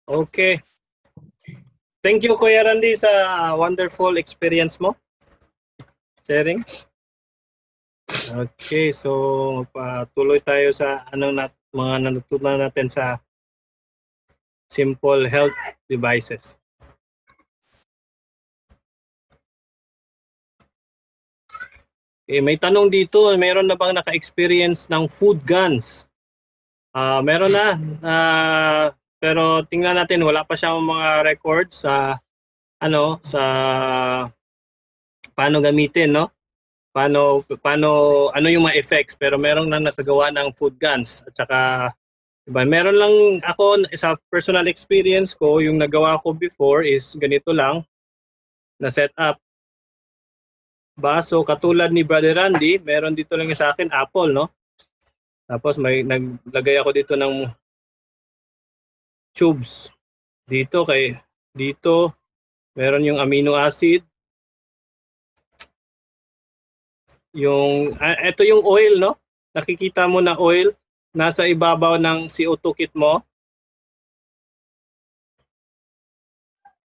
Speaker 1: Okay. Thank you, Kuya Randy, sa wonderful experience mo. Sharing. Okay, so patuloy tayo sa mga natutunan natin sa simple health devices. Okay, may tanong dito, meron na bang naka-experience ng food guns? Meron na, pero tingnan natin, wala pa siyang mga records sa sa paano gamitin, no? Paano ano yung mga effects, pero merong nang nakagawa ng food guns. At saka diba, meron lang ako sa personal experience ko, yung nagawa ko before is ganito lang na setup. So katulad ni Brother Randy, meron dito lang sa akin apple, no? Tapos may naglagay ako dito ng tubes. Dito meron yung amino acid. Ito yung oil, no? Nakikita mo na oil nasa ibabaw ng CO2 kit mo.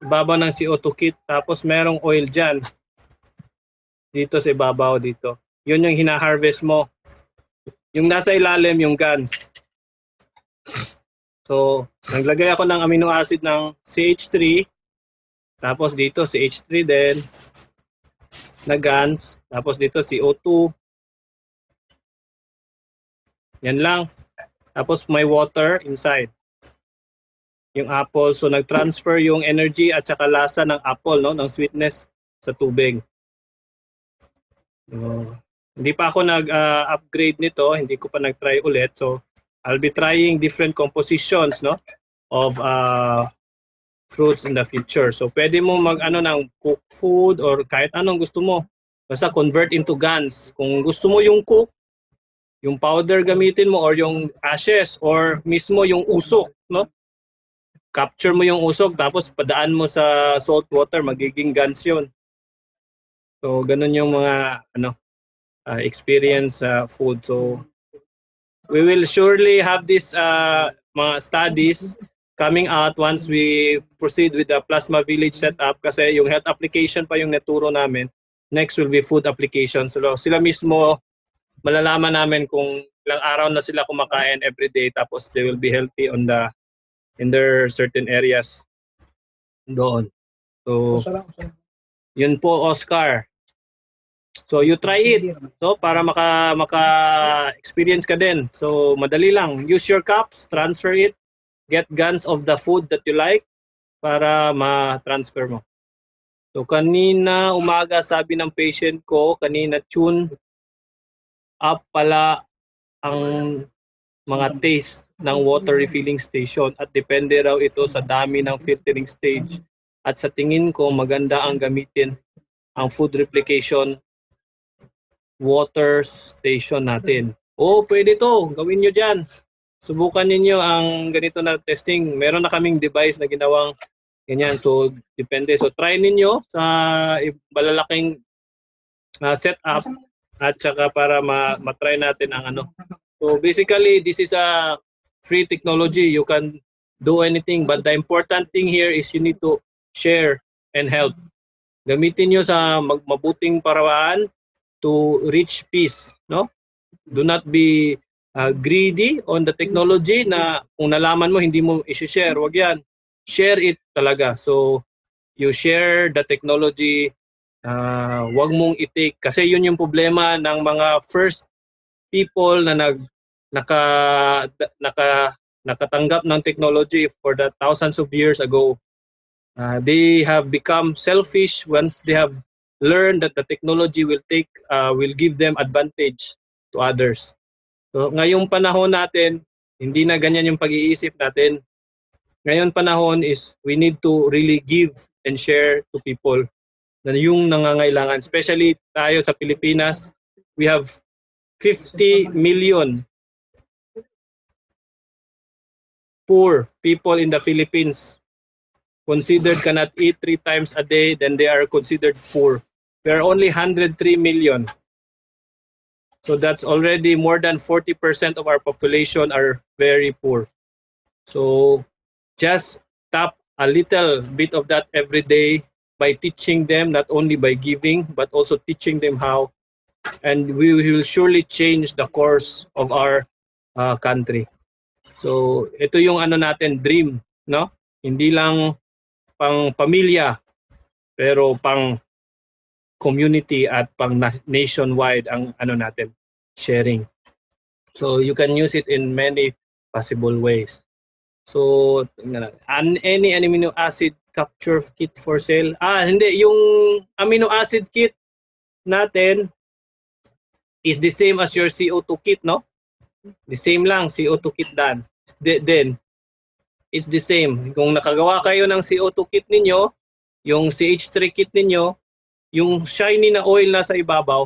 Speaker 1: Ibabaw ng CO2 kit, tapos merong oil dyan. Dito sa ibabaw dito. Yun yung hina-harvest mo. Yung nasa ilalim yung guns. So, naglagay ako ng amino acid ng CH3. Tapos dito CH3 din na guns. Tapos dito CO2. Yan lang. Tapos may water inside. Yung apple. So, nag-transfer yung energy at saka lasa ng apple, no? Ng sweetness sa tubig. Hindi pa ako nag-upgrade nito. Hindi ko pa nag-try ulit. So, I'll be trying different compositions, no, of fruits in the future. So pwede mo ng cook food or kahit anong gusto mo. Basta convert into guns. Kung gusto mo yung cook, yung powder gamitin mo or yung ashes or mismo yung usok, no? Capture mo yung usok tapos padaan mo sa salt water, magiging guns 'yon. So ganun yung mga experience food. So we will surely have this mga studies coming out once we proceed with the Plasma Village setup kasi yung health application pa yung naturo namin. Next will be food application. So sila mismo malalaman namin kung ilang araw na sila kumakain every day tapos they will be healthy in their certain areas doon. So yun po, Oscar. So you try it. So para maka-experience ka din. So madali lang. Use your cups, transfer it, get guns of the food that you like para ma-transfer mo. So kanina umaga sabi ng patient ko, kanina June, up pala ang mga taste ng water refilling station at depende raw ito sa dami ng filtering stage. At sa tingin ko maganda ang gamitin ang food replication water station natin. Pwede to. Gawin nyo dyan. Subukan ninyo ang ganito na testing. Meron na kaming device na ginawang ganyan. So, depende. So, try ninyo sa malalaking setup at saka para matry natin ang ano. So, basically, this is a free technology. You can do anything. But the important thing here is you need to share and help. Gamitin nyo sa mabuting paraan to reach peace, no? Do not be greedy on the technology na kung nalaman mo hindi mo i-share, wag yan. Share it talaga. So you share the technology, wag mong i-take kasi yun yung problema ng mga first people na nakatanggap ng technology for the thousands of years ago. They have become selfish once they have learned that the technology will give them advantage to others. So ngayong panahon natin, hindi na ganyan yung pag-iisip natin. Ngayon panahon is we need to really give and share to people na yung nangangailangan. Especially tayo sa Pilipinas, we have 50 million poor people in the Philippines. Considered cannot eat 3 times a day, then they are considered poor. There are only 103 million. So that's already more than 40% of our population are very poor. So just tap a little bit of that every day by teaching them, not only by giving, but also teaching them how. And we will surely change the course of our country. So ito yung ano natin, dream, no? Hindi lang pang pamilya, pero pang community at pang nationwide ang ano natin, sharing. So you can use it in many possible ways. So any amino acid capture kit for sale. Hindi, yung amino acid kit natin is the same as your CO2 kit, no? The same lang, CO2 kit dan. Then it's the same. Kung nakagawa kayo ng CO2 kit ninyo, yung CH3 kit ninyo, yung shiny na oil na sa ibabaw,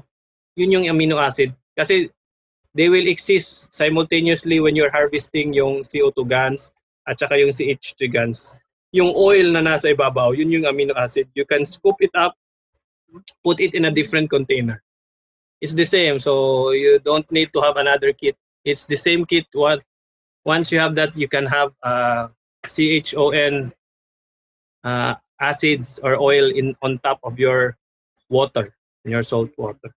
Speaker 1: yun yung amino acid. Kasi they will exist simultaneously when you're harvesting yung CO2 GANs at saka yung CH3 GANs. Yung oil na nasa ibabaw, yun yung amino acid. You can scoop it up, put it in a different container. It's the same, so you don't need to have another kit. It's the same kit. Once you have that, you can have CHON acids or oil on top of your water, in your salt water.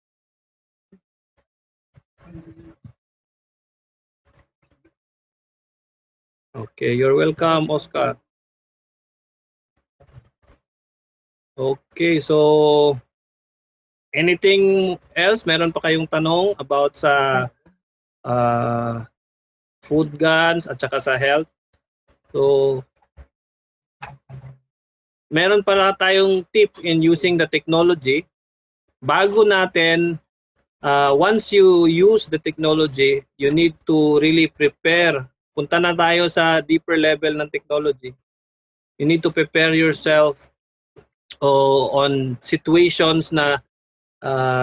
Speaker 1: Okay, you're welcome, Oscar. Okay, so anything else? Meron pa kayong tanong about sa food GANs at saka sa health? So meron pala tayong tip in using the technology. Bago natin, once you use the technology, you need to really prepare. Punta na tayo sa deeper level ng technology. You need to prepare yourself on situations na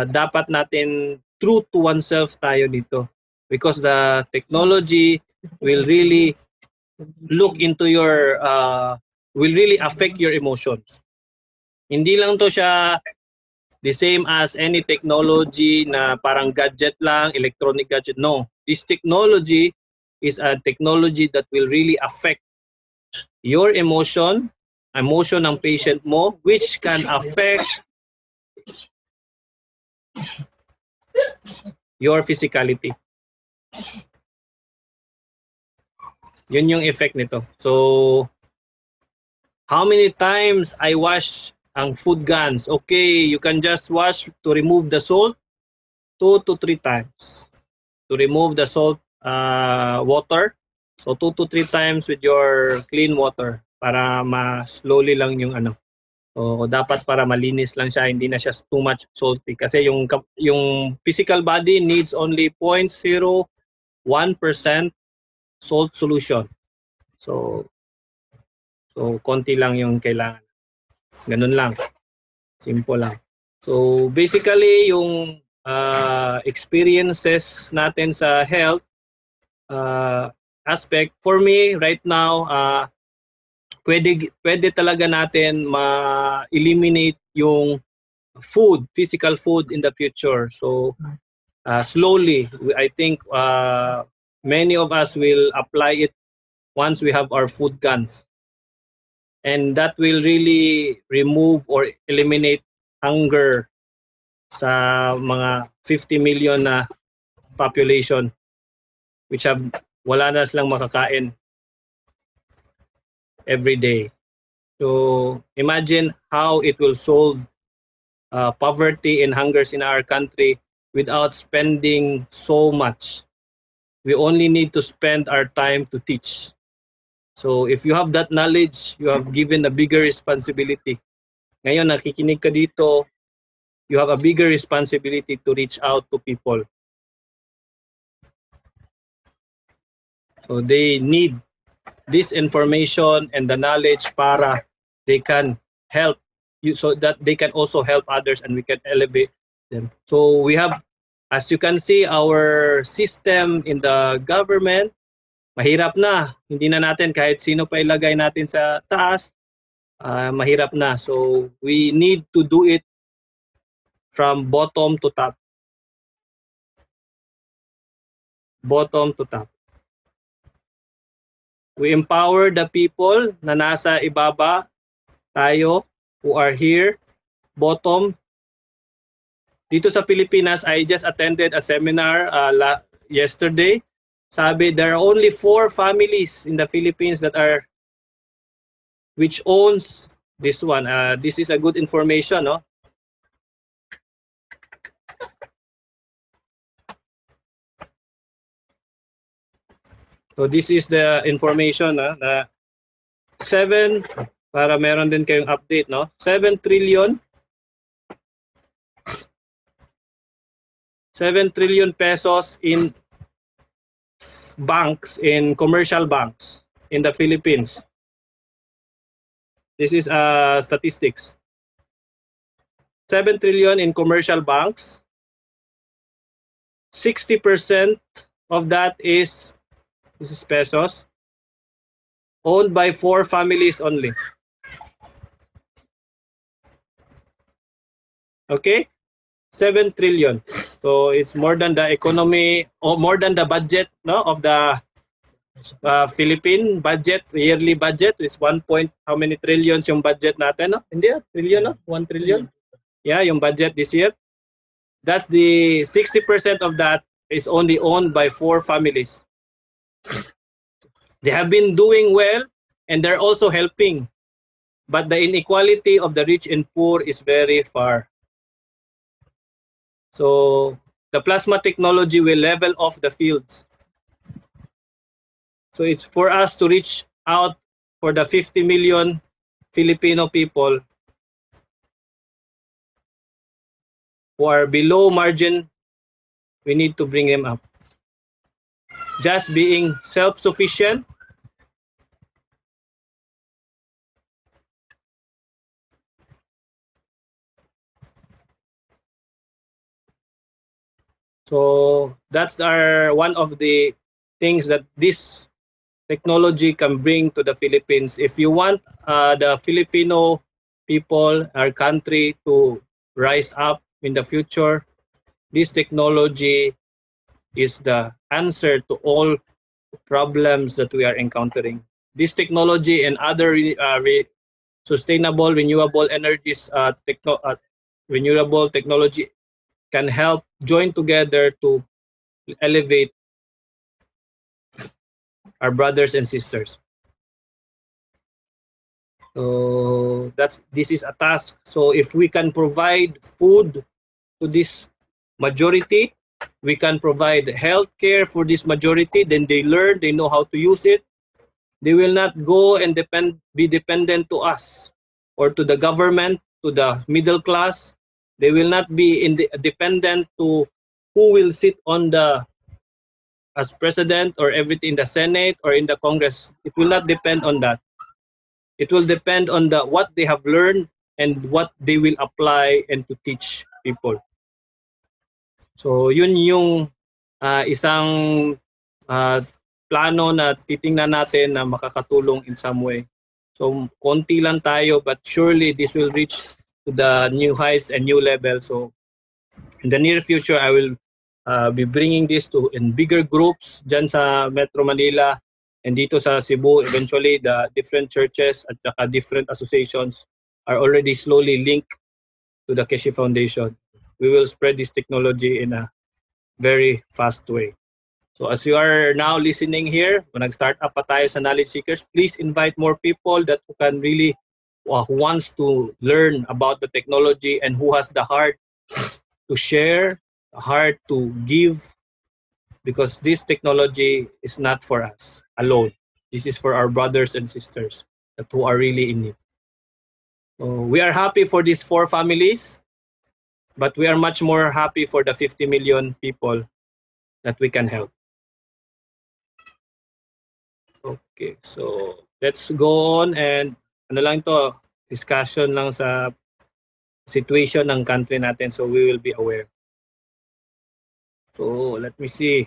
Speaker 1: dapat natin true to oneself tayo dito. Because the technology will really look into your will really affect your emotions. Hindi lang to siya the same as any technology na parang gadget lang, electronic gadget. No, this technology is a technology that will really affect your emotion ng patient mo, which can affect your physicality. Yun yung effect nito. So, how many times I wash ang food GANs? Okay, you can just wash to remove the salt 2 to 3 times. To remove the salt water. So 2 to 3 times with your clean water para ma-slowly lang yung ano. So dapat para malinis lang siya, hindi na siya too much salty kasi yung physical body needs only 0.01% salt solution. So konti lang yung kailangan. Ganun lang. Simple lang. So basically yung experiences natin sa health aspect for me right now, pwede talaga natin ma-eliminate yung physical food in the future. So slowly, I think many of us will apply it once we have our food guns. And that will really remove or eliminate hunger sa mga 50 million na population which wala na silang makakain every day. So imagine how it will solve poverty and hungers in our country without spending so much. We only need to spend our time to teach. So if you have that knowledge, you have given a bigger responsibility. Ngayon nakikinig ka dito, you have a bigger responsibility to reach out to people. So they need this information and the knowledge para they can help you, so that they can also help others and we can elevate them. So we have, as you can see, our system in the government, mahirap na. Hindi na natin kahit sino pa ilagay natin sa taas, mahirap na. So we need to do it from bottom to top. Bottom to top. We empower the people na nasa ibaba tayo who are here, bottom. Dito sa Pilipinas, I just attended a seminar yesterday. Sabi, there are only 4 families in the Philippines which owns this one. This is a good information, no? So this is the information na 7, para meron din kayong update, no? 7 trillion pesos in banks, in commercial banks in the Philippines. This is statistics. 7 trillion in commercial banks. 60% of that is, this is pesos, owned by 4 families only. Okay? 7 trillion. So it's more than the economy, or more than the budget, no, of the Philippine budget, yearly budget is 1 point, how many trillions yung budget natin, no? Hindi, trillion, no? 1 trillion. Yeah, yung budget this year. That's the 60% of that is only owned by 4 families. They have been doing well and they're also helping, but the inequality of the rich and poor is very far. So the plasma technology will level off the fields. So it's for us to reach out for the 50 million Filipino people who are below margin. We need to bring them up. Just being self-sufficient, so that's one of the things that this technology can bring to the Philippines. If you want the Filipino people, our country, to rise up in the future, this technology is the answer to all problems that we are encountering. This technology and other sustainable renewable energies, renewable technology can help join together to elevate our brothers and sisters. So this is a task. So if we can provide food to this majority, we can provide health care for this majority, then they learn, they know how to use it. They will not go and be dependent to us. or to the government, to the middle class. They will not be dependent to who will sit on the as president or everything in the Senate or in the Congress. It will not depend on that. It will depend on what they have learned and what they will apply and to teach people. So yun yung isang plano na titingnan natin na makakatulong in some way. So konti lang tayo, but surely this will reach to the new heights and new levels. So in the near future, I will be bringing this in bigger groups dyan sa Metro Manila and dito sa Cebu. Eventually, the different churches at saka different associations are already slowly linked to the Keshi Foundation. We will spread this technology in a very fast way. So as you are now listening here, when nag-start up pa tayo sa Knowledge Seekers, please invite more people that who can really, who wants to learn about the technology and who has the heart to share, the heart to give, because this technology is not for us alone. This is for our brothers and sisters that who are really in need. So we are happy for these 4 families, but we are much more happy for the 50 million people that we can help. Okay, so let's go on and ano lang to, discussion lang sa situation ng country natin, so we will be aware. So let me see.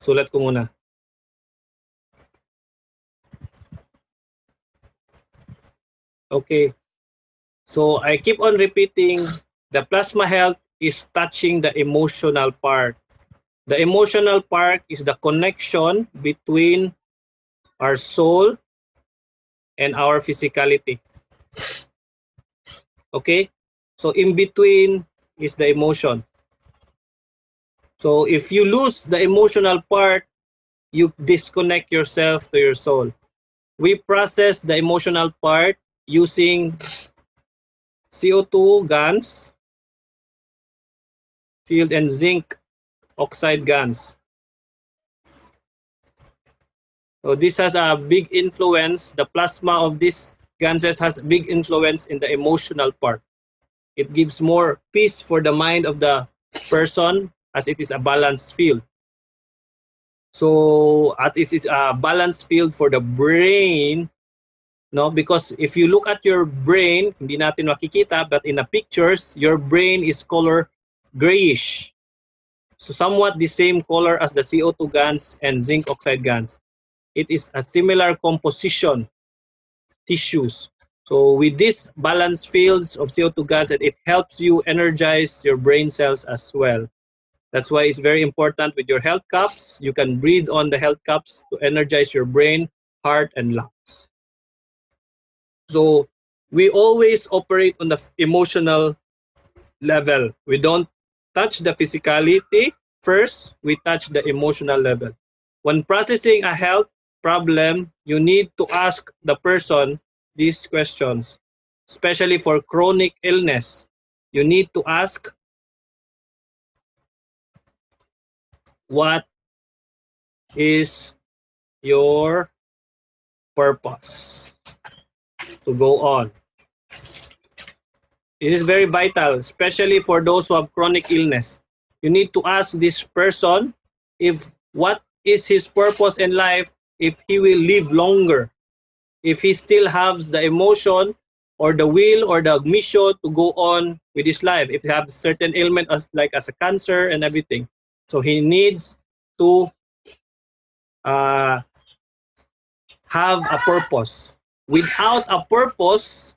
Speaker 1: Sulat ko muna. Okay. So I keep on repeating, the plasma health is touching the emotional part. The emotional part is the connection between our soul and our physicality. Okay? So in between is the emotion. So if you lose the emotional part, you disconnect yourself to your soul. We process the emotional part using CO2 guns, field and zinc oxide guns. So this has a big influence. The plasma of these guns has a big influence in the emotional part. It gives more peace for the mind of the person as it is a balanced field. So at it is a balanced field for the brain, no? Because if you look at your brain, hindi natin makikita, but in the pictures, your brain is color grayish. So somewhat the same color as the CO2 guns and zinc oxide guns. It is a similar composition, tissues. So with these balanced fields of CO2 guns, it helps you energize your brain cells as well. That's why it's very important with your health cups. You can breathe on the health cups to energize your brain, heart, and lungs. So we always operate on the emotional level. We don't touch the physicality first, we touch the emotional level. When processing a health problem, you need to ask the person these questions, especially for chronic illness. You need to ask, what is your purpose to go on? This is very vital, especially for those who have chronic illness. You need to ask this person if what is his purpose in life, if he will live longer, if he still has the emotion or the will or the mission to go on with his life, if he has certain ailment like as a cancer and everything. So he needs to have a purpose. Without a purpose,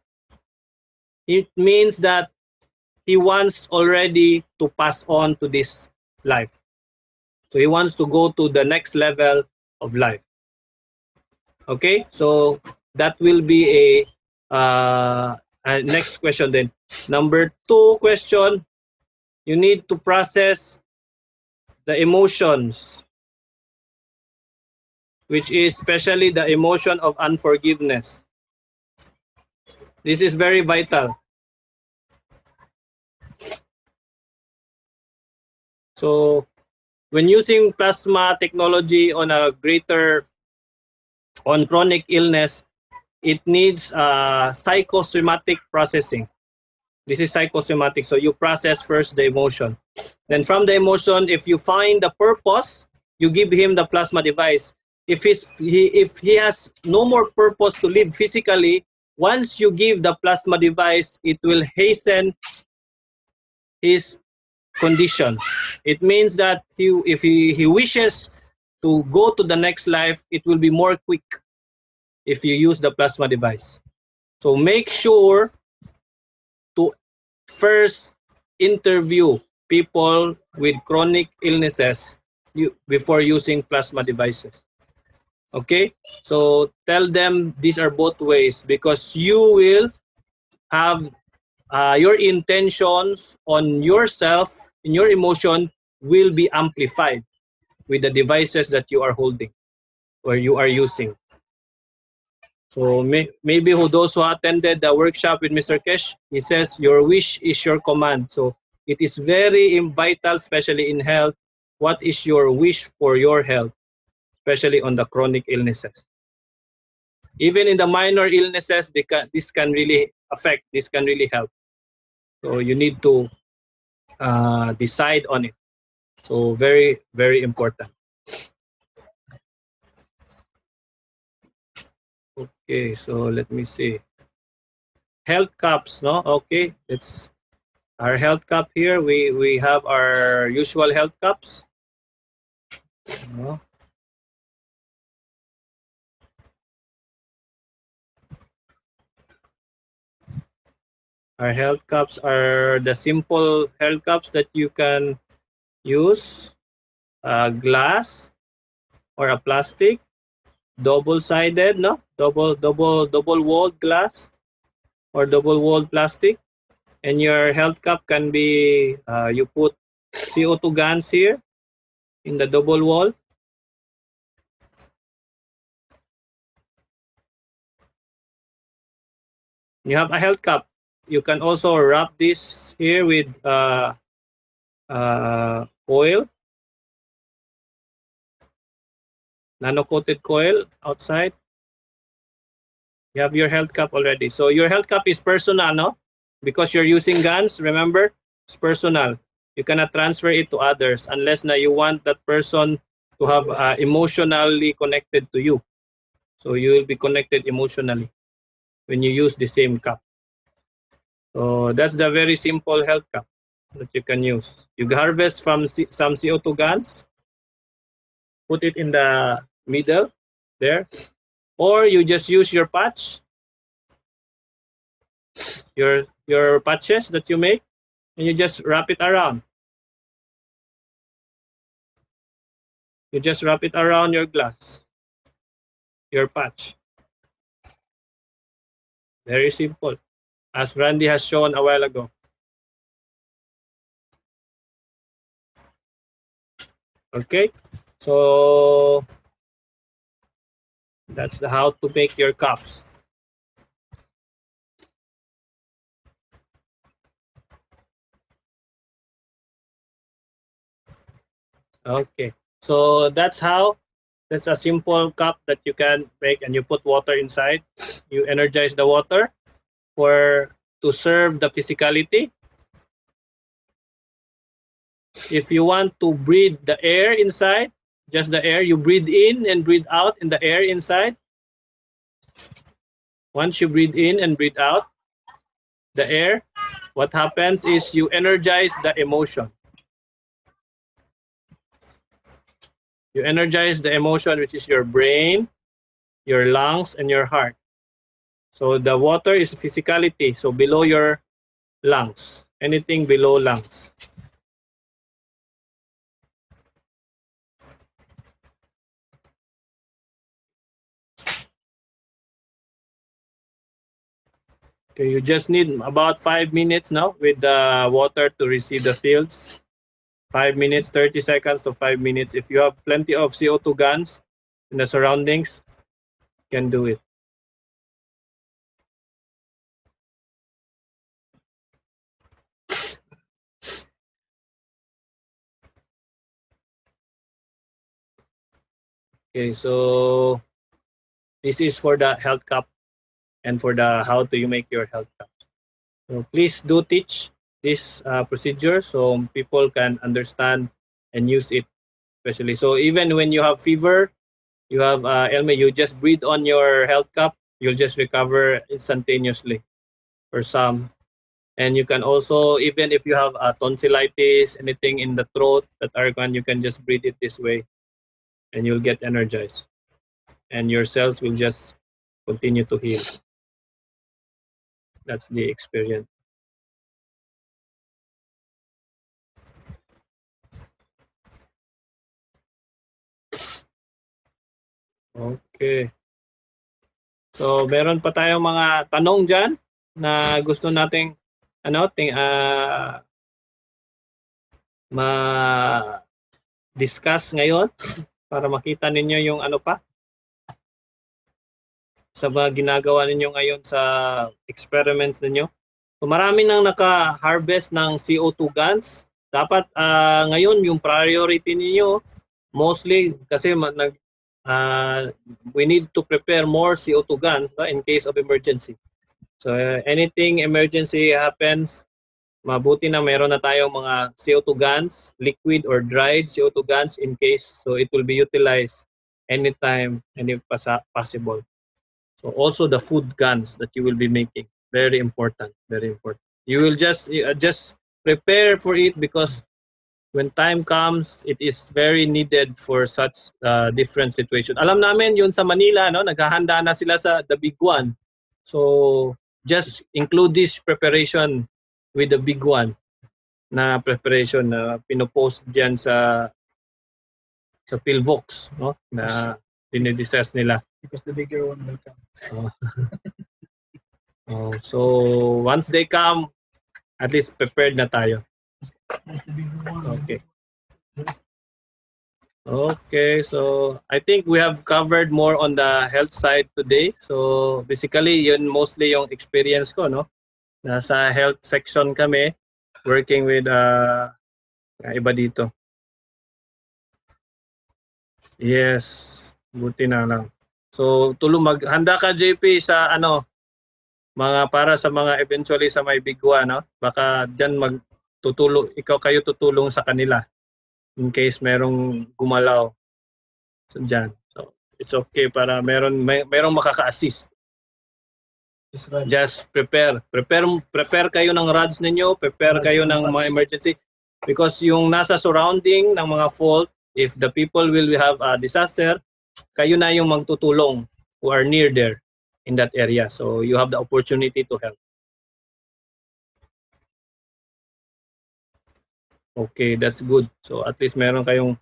Speaker 1: it means that he wants already to pass on to this life. So he wants to go to the next level of life. Okay, so that will be a next question then. Number 2 question, you need to process the emotions. which is especially the emotion of unforgiveness. This is very vital. So when using plasma technology on chronic illness, it needs psychosomatic processing. This is psychosomatic. So you process first the emotion. Then from the emotion, if you find the purpose, you give him the plasma device. If he has no more purpose to live physically, once you give the plasma device, it will hasten his condition. It means that if he wishes to go to the next life, it will be more quick if you use the plasma device. So make sure to first interview people with chronic illnesses before using plasma devices. Okay, so tell them these are both ways, because you will have your intentions on yourself, in your emotion, will be amplified with the devices that you are holding or you are using. So maybe those who attended the workshop with Mr. Kesh, he says your wish is your command. So it is very vital, especially in health. What is your wish for your health, especially on the chronic illnesses? Even in the minor illnesses, this can really affect, this can really help. So you need to decide on it. So very, very important. Okay, so let me see. Health cups, no? Okay, it's our health cup here. We have our usual health cups. No? Our health cups are the simple health cups that you can use, glass or a plastic, double-sided, no? Double-walled glass or double-walled plastic. And your health cup can be, you put CO2 guns here in the double wall. You have a health cup. You can also wrap this here with coil, nano-coated coil outside. You have your health cup already. So your health cup is personal, no? Because you're using guns, remember, it's personal. You cannot transfer it to others unless na you want that person to have emotionally connected to you. So you will be connected emotionally when you use the same cup. So that's the very simple health cup that you can use. You harvest from some CO2 guns, put it in the middle there, or you just use your patch, your patches that you make, and you just wrap it around. You just wrap it around your glass, your patch. Very simple, as Randy has shown a while ago. Okay, so that's how to make your cups. Okay, so that's a simple cup that you can make, and you put water inside. You energize the water to serve the physicality. If you want to breathe the air inside, just the air, you breathe in and breathe out in the air inside. Once you breathe in and breathe out the air, what happens is you energize the emotion. You energize the emotion, which is your brain, your lungs, and your heart. So the water is physicality, so below your lungs, anything below lungs. Okay, you just need about 5 minutes now with the water to receive the fields. 5 minutes, 30 seconds to 5 minutes. If you have plenty of CO2 guns, in the surroundings, can do it. Okay, so this is for the health cup and for the how do you make your health cup. So please do teach this procedure so people can understand and use it, especially. So even when you have fever, you have ailment, you just breathe on your health cup, you'll just recover instantaneously for some. And you can also, even if you have tonsillitis, anything in the throat that are gone, you can just breathe it this way and you'll get energized. And your cells will just continue to heal. That's the experience. Okay. So, meron pa tayong mga tanong dyan na gusto nating ma-discuss ngayon para makita ninyo yung ano pa sa mga ginagawa ninyo ngayon sa experiments ninyo. So, marami nang naka-harvest ng CO2 guns. Dapat ngayon yung priority ninyo mostly kasi we need to prepare more CO2 guns in case of emergency. So anything emergency happens, mabuti na meron na tayong mga CO2 guns, liquid or dried CO2 guns in case. So it will be utilized anytime, any possible. So also the food guns that you will be making, very important, very important. You will just prepare for it because when time comes, it is very needed for such different situation. Alam namin yun sa Manila, no, naghahanda na sila sa the big one. So just include this preparation with the big one na preparation na pinopost diyan sa Pilvox, no, na dinidiscuss nila.
Speaker 2: Because the bigger one will come.
Speaker 1: So once they come, at least prepared na tayo. Okay. Okay, so I think we have covered more on the health side today. So basically, yun mostly yung experience ko, no? Nasa health section kami, working with iba dito. Yes, buti na lang. So maghanda ka JP sa mga para sa mga eventually sa may bigwa, no? Baka diyan kayo tutulong sa kanila in case merong gumalaw. So diyan. So it's okay para merong makaka-assist. Just prepare kayo ng rods ninyo, prepare kayo ng mga emergency because yung nasa surrounding ng mga fault, if the people will have a disaster, kayo na yung magtutulong who are near there in that area. So you have the opportunity to help. Okay, that's good. So at least meron kayo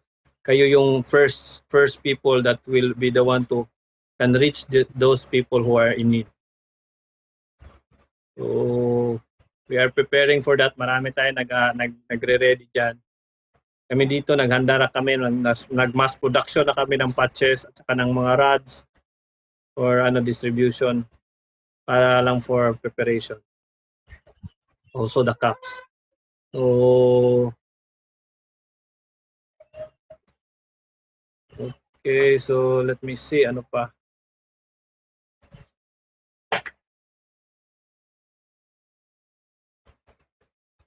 Speaker 1: yung first people that will be the one to can reach those people who are in need. So we are preparing for that. Marami tayo nagre-ready diyan. Kami dito naghanda na kami, nag-mass production na kami ng patches at saka ng mga rods for distribution para lang for preparation. Also the cups. So okay, so let me see ano pa.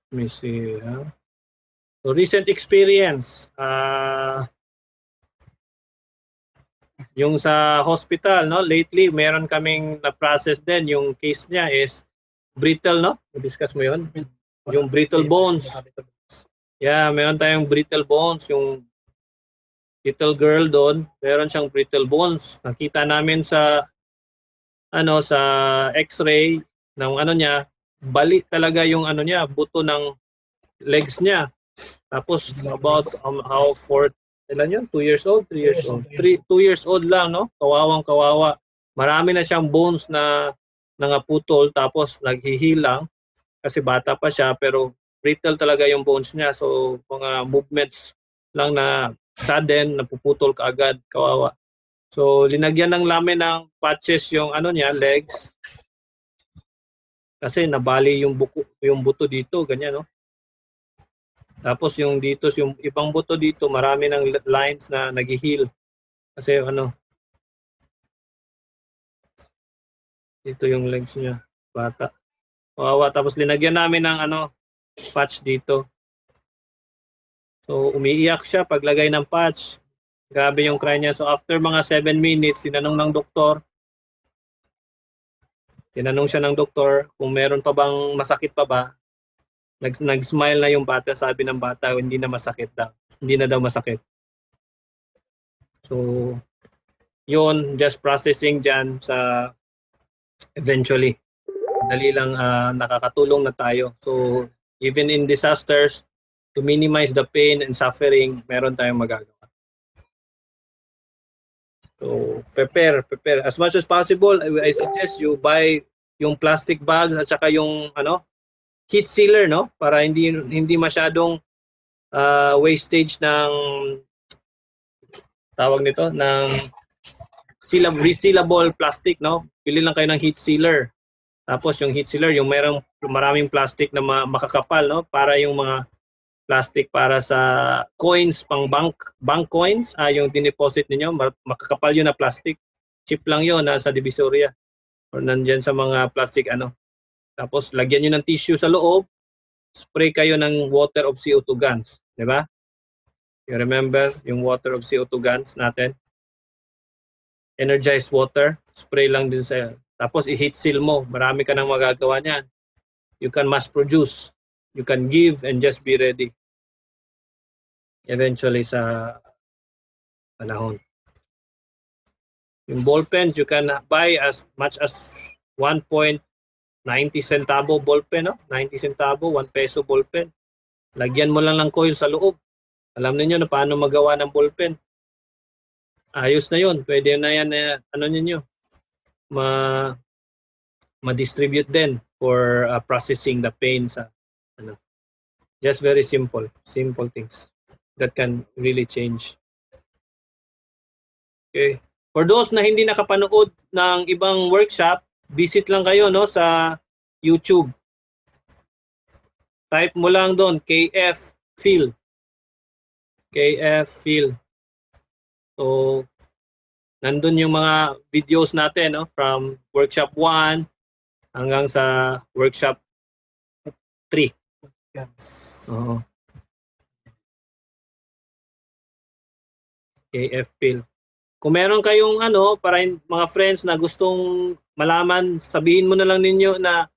Speaker 1: Let me see. So recent experience, yung sa hospital, no? Lately, meron kaming na-process din. Yung case niya is brittle, no? Na-discuss mo yun? Yung brittle bones. Yeah, meron tayong brittle bones. Yung little girl doon, meron siyang brittle bones. Nakita namin sa sa x-ray ng niya, bali talaga yung niya, buto ng legs niya. Tapos about how 2 years old, 3 years old. 2 years old lang, no? Kawawang kawawa. Marami na siyang bones na nangaputol tapos naghihilang kasi bata pa siya pero brittle talaga yung bones niya. So mga movements lang na sudden, napuputol kaagad, kawawa. So, linagyan ng lamin ng patches yung ano niya, legs. Kasi nabali yung buto dito, ganyan, no? Tapos yung dito, yung ibang buto dito, marami ng lines na nag-heal. Kasi ano, dito yung legs niya, bata. Kawawa. Tapos linagyan namin ng ano, patch dito. So, umiiyak siya paglagay ng patch. Grabe yung cry niya. So, after mga 7 minutes, tinanong siya ng doktor kung meron pa bang masakit pa ba. Nag-smile na yung bata, sabi ng bata, hindi na masakit daw. Hindi na daw masakit. So, yun, just processing dyan sa eventually. Dali lang nakakatulong na tayo. So, even in disasters, to minimize the pain and suffering, meron tayong magagawa. So, prepare. As much as possible, I suggest you buy yung plastic bags at saka yung heat sealer, no? Para hindi masyadong wastage ng tawag nito ng resealable plastic, no? Pili lang kayo ng heat sealer. Tapos yung heat sealer, yung maraming plastic na makakapal, no? Para yung mga plastic para sa coins, pang bank coins, yung dineposit niyo, makakapal yun na plastic. Cheap lang yun, nasa Divisoria. Or nandyan sa mga plastic Tapos lagyan niyo ng tissue sa loob, spray kayo ng water of CO2 guns, di ba? You remember yung water of CO2 guns natin? Energized water, spray lang din sa. Tapos i-heat seal mo, marami ka nang magagawa niyan. You can mass produce, you can give and just be ready. Eventually sa panahon. Yung ball pen, you can buy as much as 1.90 centavo ball pen, no? 90 centavo, 1 peso ball pen. Lagyan mo lang ng coil sa loob. Alam niyo na paano magawa ng ball pen. Ayos na yun. Pwede na yan, ninyo, ma-distribute din for processing the pain sa, Just very simple things that can really change. Okay. For those na hindi nakapanood ng ibang workshop, visit lang kayo sa YouTube. Type mo lang doon KF Phil. KF Phil. So nandun yung mga videos natin, from workshop 1 hanggang sa workshop 3. Oo. KF Phil. Kung meron kayong para mga friends na gustong malaman, sabihin mo na lang ninyo na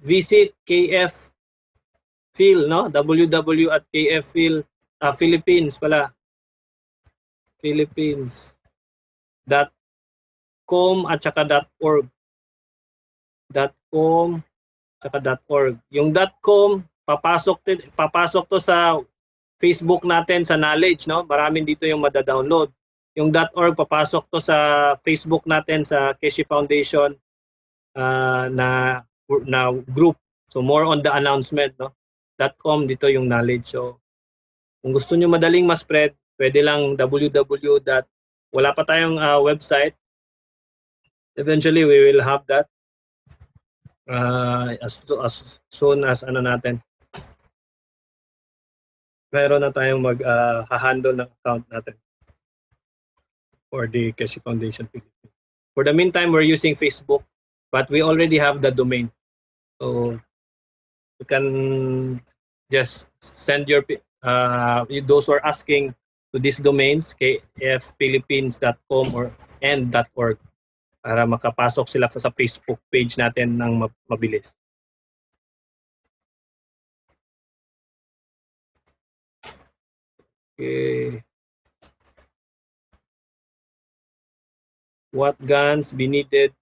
Speaker 1: visit KF Phil, no? www.kfphil Philippines pala. Philippines.com at saka .org. .com at .org. Yung .com papasok to sa Facebook natin sa Knowledge, no? Maraming dito yung mada-download. Yung .org papasok to sa Facebook natin sa Keshi Foundation na group. So more on the announcement, no? .com dito yung knowledge. So kung gusto niyo madaling ma-spread, pwede lang wala pa tayong website. Eventually we will have that as soon as natin. Meron na tayong mag-handle ng account natin for the Keshi Foundation Philippines. For the meantime, we're using Facebook, but we already have the domain. So you can just send your those who are asking to these domains, kfphilippines.com and .org, para makapasok sila sa Facebook page natin ng mabilis. Okay. What guns be needed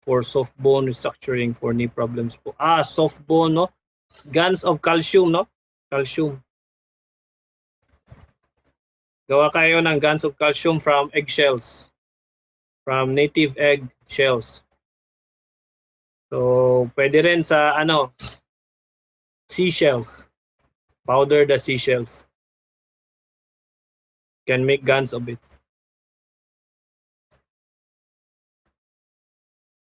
Speaker 1: for soft bone restructuring for knee problems po? Soft bone, no? Guns of calcium, no? Calcium. Gawa kayo ng guns of calcium from eggshells. From native egg shells. So, pwede rin sa seashells. Powder the seashells. Can make guns of it.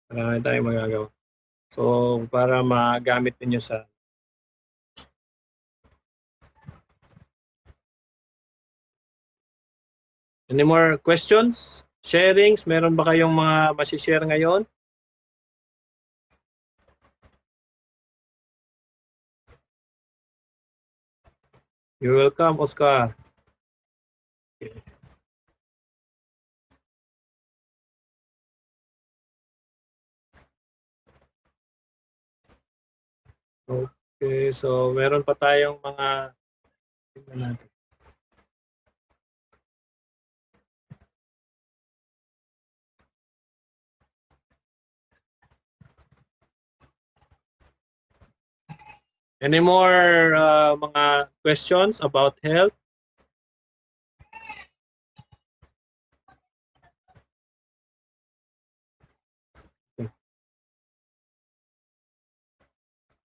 Speaker 1: Marami tayong magagawa. So, para magamit ninyo sa Any more questions? Sharings? Meron ba kayong mga masishare ngayon? You're welcome, Oscar. Okay. Okay, so meron pa tayong mga tingnan natin. Any more mga questions about health?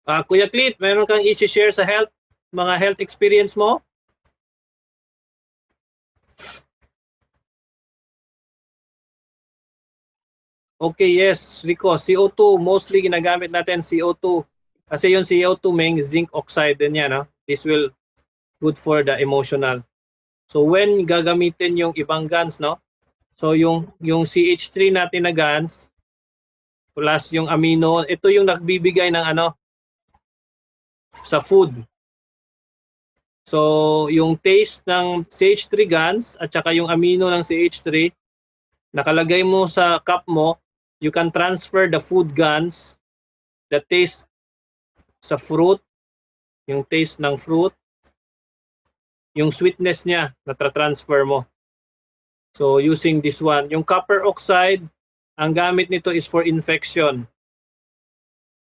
Speaker 1: Kuya Clit, meron kang i-share sa health, mga health experience mo? Okay, yes, Rico, CO2, mostly ginagamit natin CO2. Kasi yung CO2 may zinc oxide din yan. No? This will good for the emotional. So when gagamitin yung ibang guns, no? So yung CH3 natin na guns, plus yung amino, ito yung nagbibigay ng ano, sa food. So, yung taste ng CH3 guns at saka yung amino ng CH3, nakalagay mo sa cup mo, you can transfer the food guns, the taste sa fruit, yung taste ng fruit, yung sweetness niya, natra-transfer mo. So, using this one. Yung copper oxide, ang gamit nito is for infection.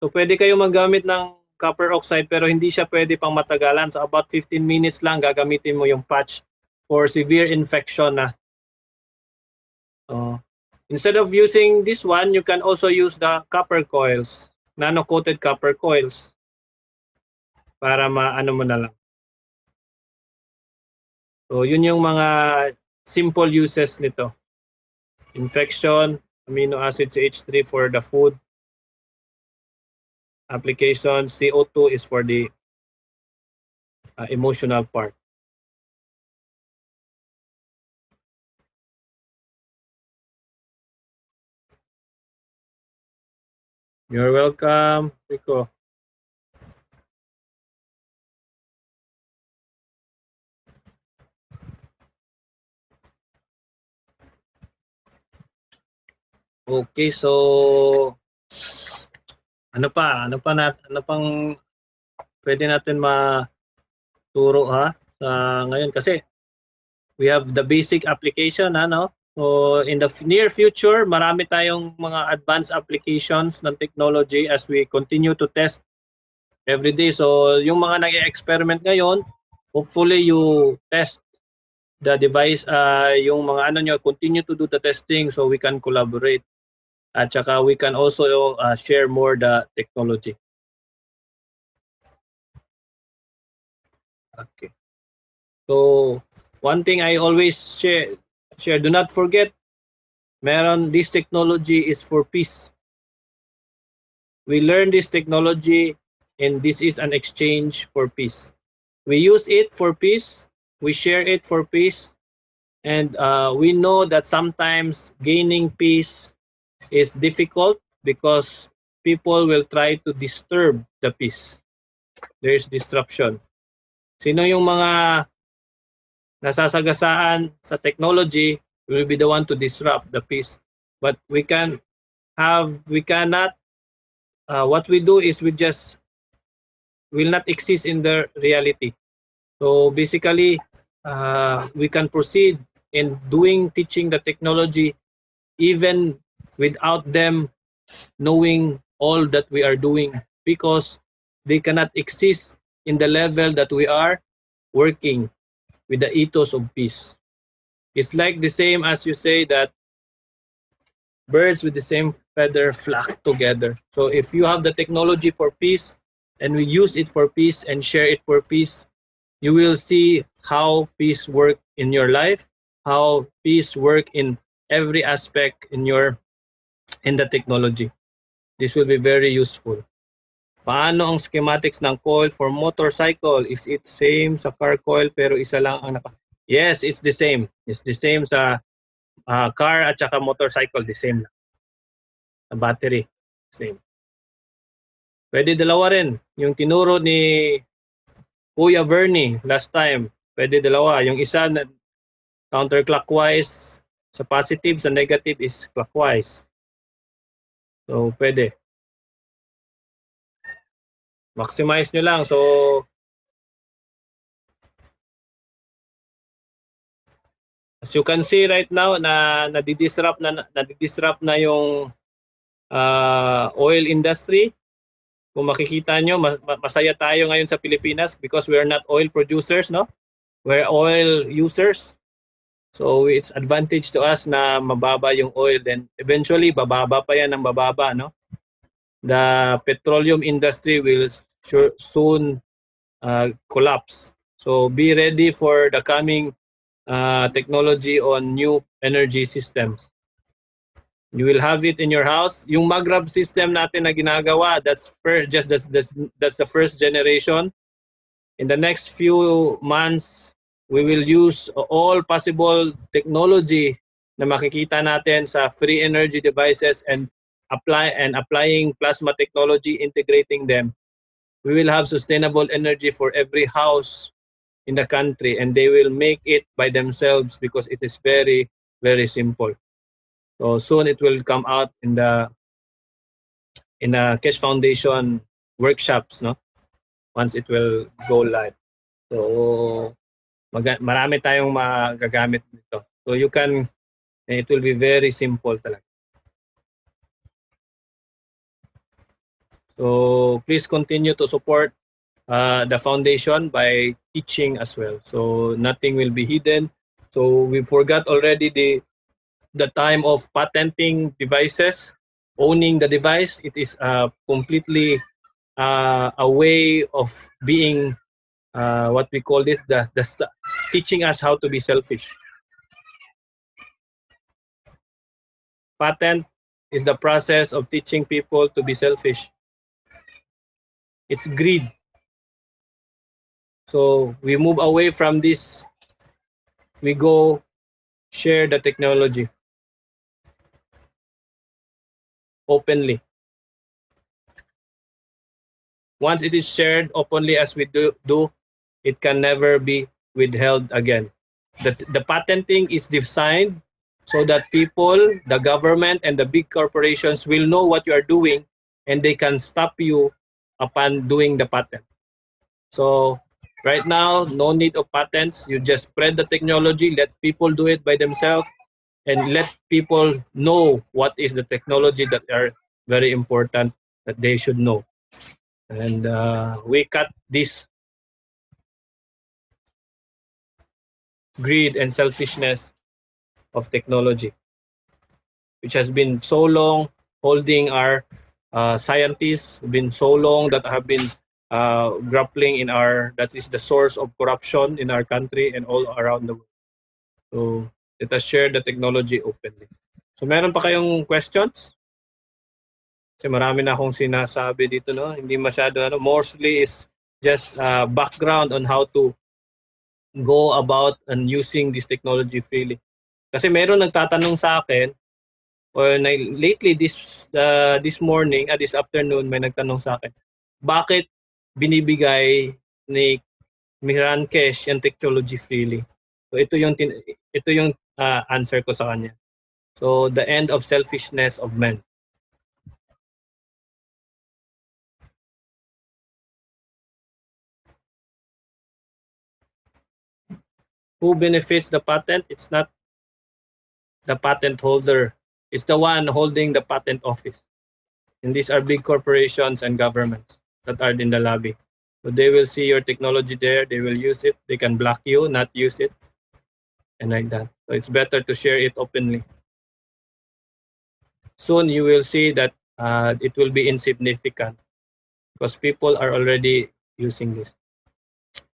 Speaker 1: So, pwede kayo magamit ng copper oxide pero hindi siya pwede pang matagalan. So about 15 minutes lang gagamitin mo yung patch for severe infection na. Instead of using this one, you can also use the copper coils, nano-coated copper coils para maano mo na lang. So yun yung mga simple uses nito. Infection, amino acid CH3 for the food. Application, CO2 is for the emotional part. You're welcome, Rico. Okay, so ano pang pwede natin maturo ha ngayon kasi we have the basic application no? So in the near future marami tayong mga advanced applications ng technology as we continue to test every day. So yung mga nag-experiment ngayon, hopefully you test the device, yung mga ano nyo, continue to do the testing so we can collaborate. At saka we can also share more the technology. Okay. So one thing I always share, do not forget, this technology is for peace. We learn this technology and this is an exchange for peace. We use it for peace, we share it for peace, and we know that sometimes gaining peace is difficult because people will try to disturb the peace. There is disruption. Sino yung mga nasasagasaan sa technology will be the one to disrupt the peace. But we cannot, what we do is we just will not exist in the reality. So basically, we can proceed in teaching the technology even without them knowing all that we are doing because they cannot exist in the level that we are working with the ethos of peace. It's like the same as you say that birds with the same feather flock together. So if you have the technology for peace and we use it for peace and share it for peace, you will see how peace work in your life, how peace work in every aspect in the technology. This will be very useful. Paano ang schematics ng coil for motorcycle? Is it same sa car coil pero isa lang ang naka... Yes, it's the same. It's the same sa car at saka motorcycle. The same lang. Sa battery. Same. Pwede dalawa rin. Yung tinuro ni Kuya Bernie last time. Pwede dalawa. Yung isa na counterclockwise sa positive, sa negative is clockwise. So, pwede. Maximize nyo lang. So, as you can see right now, nadidisrupt na yung oil industry. Kung makikita nyo, masaya tayo ngayon sa Pilipinas because we are not oil producers, no? We're oil users. So, it's advantage to us na mababa yung oil. Then, eventually, bababa pa yan ng bababa, no? The petroleum industry will soon collapse. So be ready for the coming technology on new energy systems. You will have it in your house. Yung Magrab system natin na ginagawa, that's the first generation. In the next few months, we will use all possible technology na makikita natin sa free energy devices and applying plasma technology, integrating them. We will have sustainable energy for every house in the country, and they will make it by themselves because it is very, very simple. So soon it will come out in the Kesh Foundation workshops, no? Once it will go live. So marami tayong magagamit nito. So it will be very simple talaga. So please continue to support the foundation by teaching as well. So nothing will be hidden. So we forgot already the time of patenting devices, owning the device. It is completely a way of being what we call this, teaching us how to be selfish. Patent is the process of teaching people to be selfish. It's greed. So we move away from this. We go share the technology openly. Once it is shared openly as we do, it can never be withheld again. The patenting is designed so that people, the government, and the big corporations will know what you are doing, and they can stop you upon doing the patent. So right now, no need of patents. You just spread the technology, let people do it by themselves, and let people know what is the technology that are very important that they should know. And we cut this greed and selfishness of technology, which has been so long holding our scientists, been so long that have been grappling that is the source of corruption in our country and all around the world. So let us share the technology openly. So meron pa kayong questions? Kasi marami na akong sinasabi dito, no? Hindi masyado, mostly is just background on how to go about and using this technology freely. Kasi meron nagtatanong sa akin, or lately this morning, this afternoon, may nagtanong sa akin, bakit binibigay ni Mihran Kesh yung technology freely? So ito yung answer ko sa kanya. So the end of selfishness of men. Who benefits the patent? It's not the patent holder. It's the one holding the patent office. And these are big corporations and governments that are in the lobby. So they will see your technology there. They will use it. They can block you, not use it. And like that. So it's better to share it openly. Soon you will see that it will be insignificant because people are already using this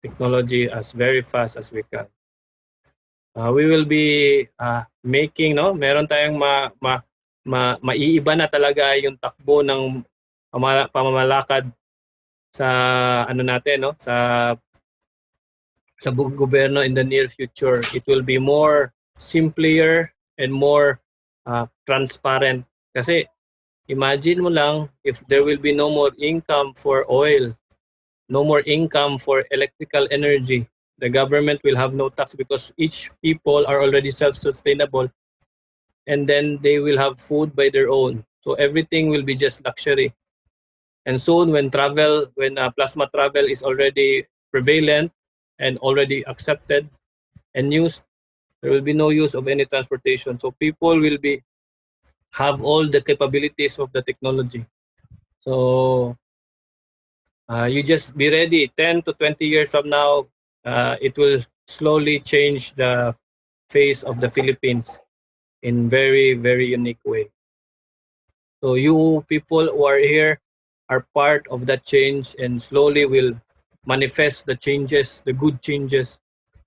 Speaker 1: technology as very fast as we can. We will be making, meron tayong maiiba na talaga yung takbo ng pamamalakad sa ano natin, no? Sa gobyerno in the near future. It will be more simpler and more transparent. Kasi imagine mo lang if there will be no more income for oil, no more income for electrical energy. The government will have no tax because each people are already self-sustainable, and then they will have food by their own. So everything will be just luxury. And soon when plasma travel is already prevalent and already accepted and used, there will be no use of any transportation. So people will have all the capabilities of the technology. So you just be ready. 10 to 20 years from now, it will slowly change the face of the Philippines in very, very unique way. So you people who are here are part of that change and slowly will manifest the changes, the good changes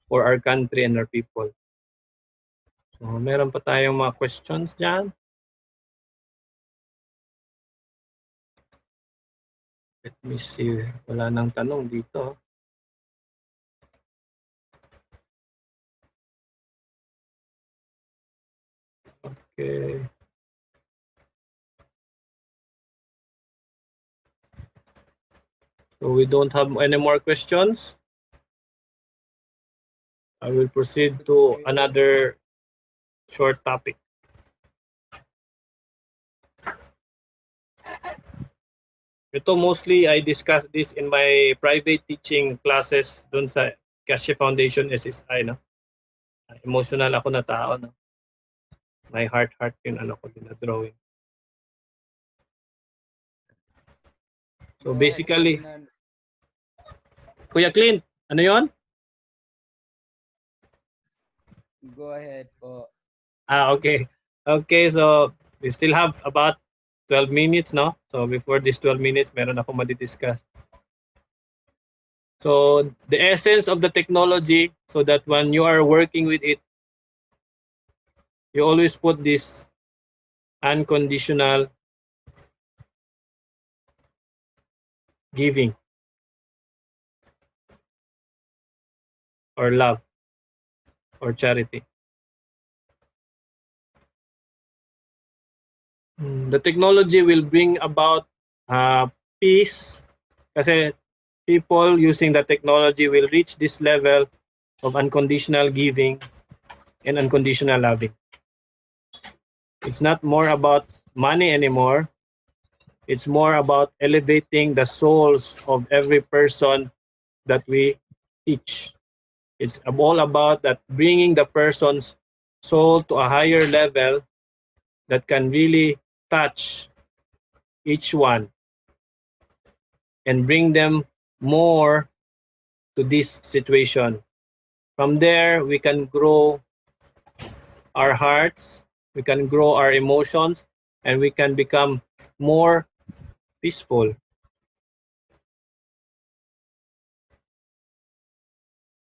Speaker 1: for our country and our people. So meron pa tayong mga questions dyan. Let me see. Wala nang tanong dito. Okay. So we don't have any more questions. I will proceed to another short topic. Ito mostly I discuss this in my private teaching classes dun sa Cassia Foundation SSI, no? Emotional ako na tao, no? My heart yung ano ko din na drawing. So basically, Kuya Clint, ano yon?
Speaker 3: Go ahead po.
Speaker 1: Okay. Okay, so we still have about 12 minutes, no? So before this 12 minutes, meron ako madidiscuss. So the essence of the technology, so that when you are working with it, you always put this unconditional giving or love or charity. The technology will bring about peace kasi people using the technology will reach this level of unconditional giving and unconditional loving. It's not more about money anymore. It's more about elevating the souls of every person that we teach. It's all about that bringing the person's soul to a higher level that can really touch each one and bring them more to this situation. From there, we can grow our hearts, we can grow our emotions, and we can become more peaceful.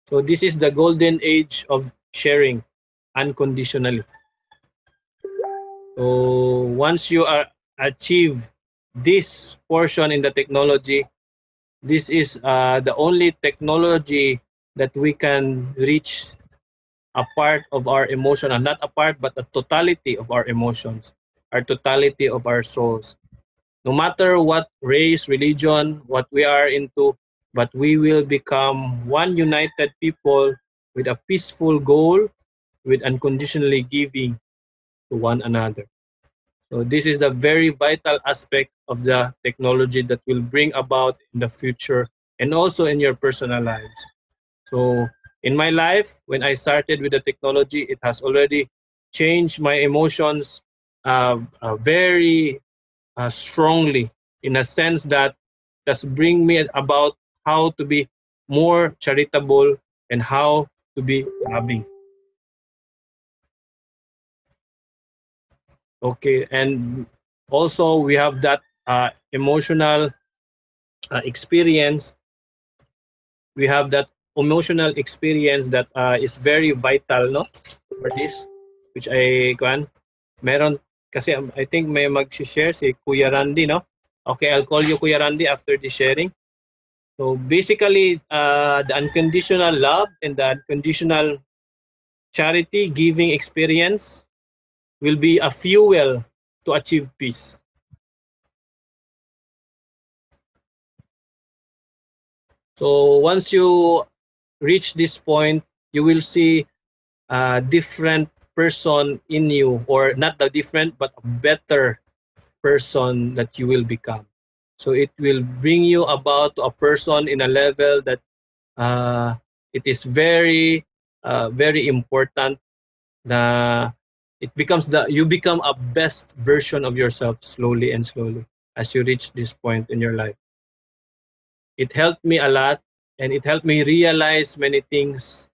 Speaker 1: So this is the golden age of sharing unconditionally. So once you achieve this portion in the technology, this is the only technology that we can reach a part of our emotion, and not a part, but a totality of our emotions, our totality of our souls. No matter what race, religion, what we are into, but we will become one united people with a peaceful goal, with unconditionally giving to one another. So this is the very vital aspect of the technology that will bring about in the future and also in your personal lives. So in my life, when I started with the technology, it has already changed my emotions very strongly, in a sense that does bring me about how to be more charitable and how to be loving. Okay, and also we have that emotional experience. We have that emotional experience that is very vital, no, for this, which I meron kasi I think may mag-share si Kuya Randy, no? Okay, I'll call you Kuya Randy after the sharing. So basically, the unconditional love and the unconditional charity giving experience will be a fuel to achieve peace. So once you reach this point, you will see a different person in you, or not the different, but a better person that you will become. So it will bring you about to a person in a level that it is very, very important. You become a best version of yourself slowly and slowly as you reach this point in your life. It helped me a lot, and it helped me realize many things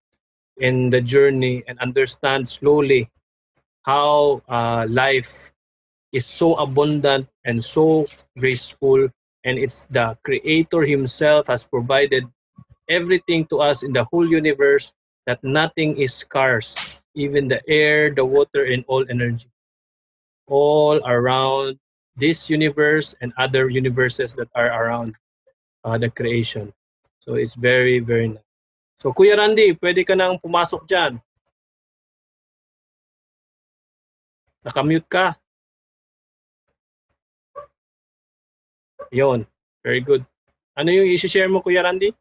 Speaker 1: in the journey and understand slowly how life is so abundant and so graceful, and it's the Creator Himself has provided everything to us in the whole universe, that nothing is scarce, even the air, the water, and all energy, all around this universe and other universes that are around the creation. So it's very, very nice. So Kuya Randy, pwede ka nang pumasok dyan. Nakamute ka. Yon. Very good. Ano yung isi-share mo, Kuya Randy?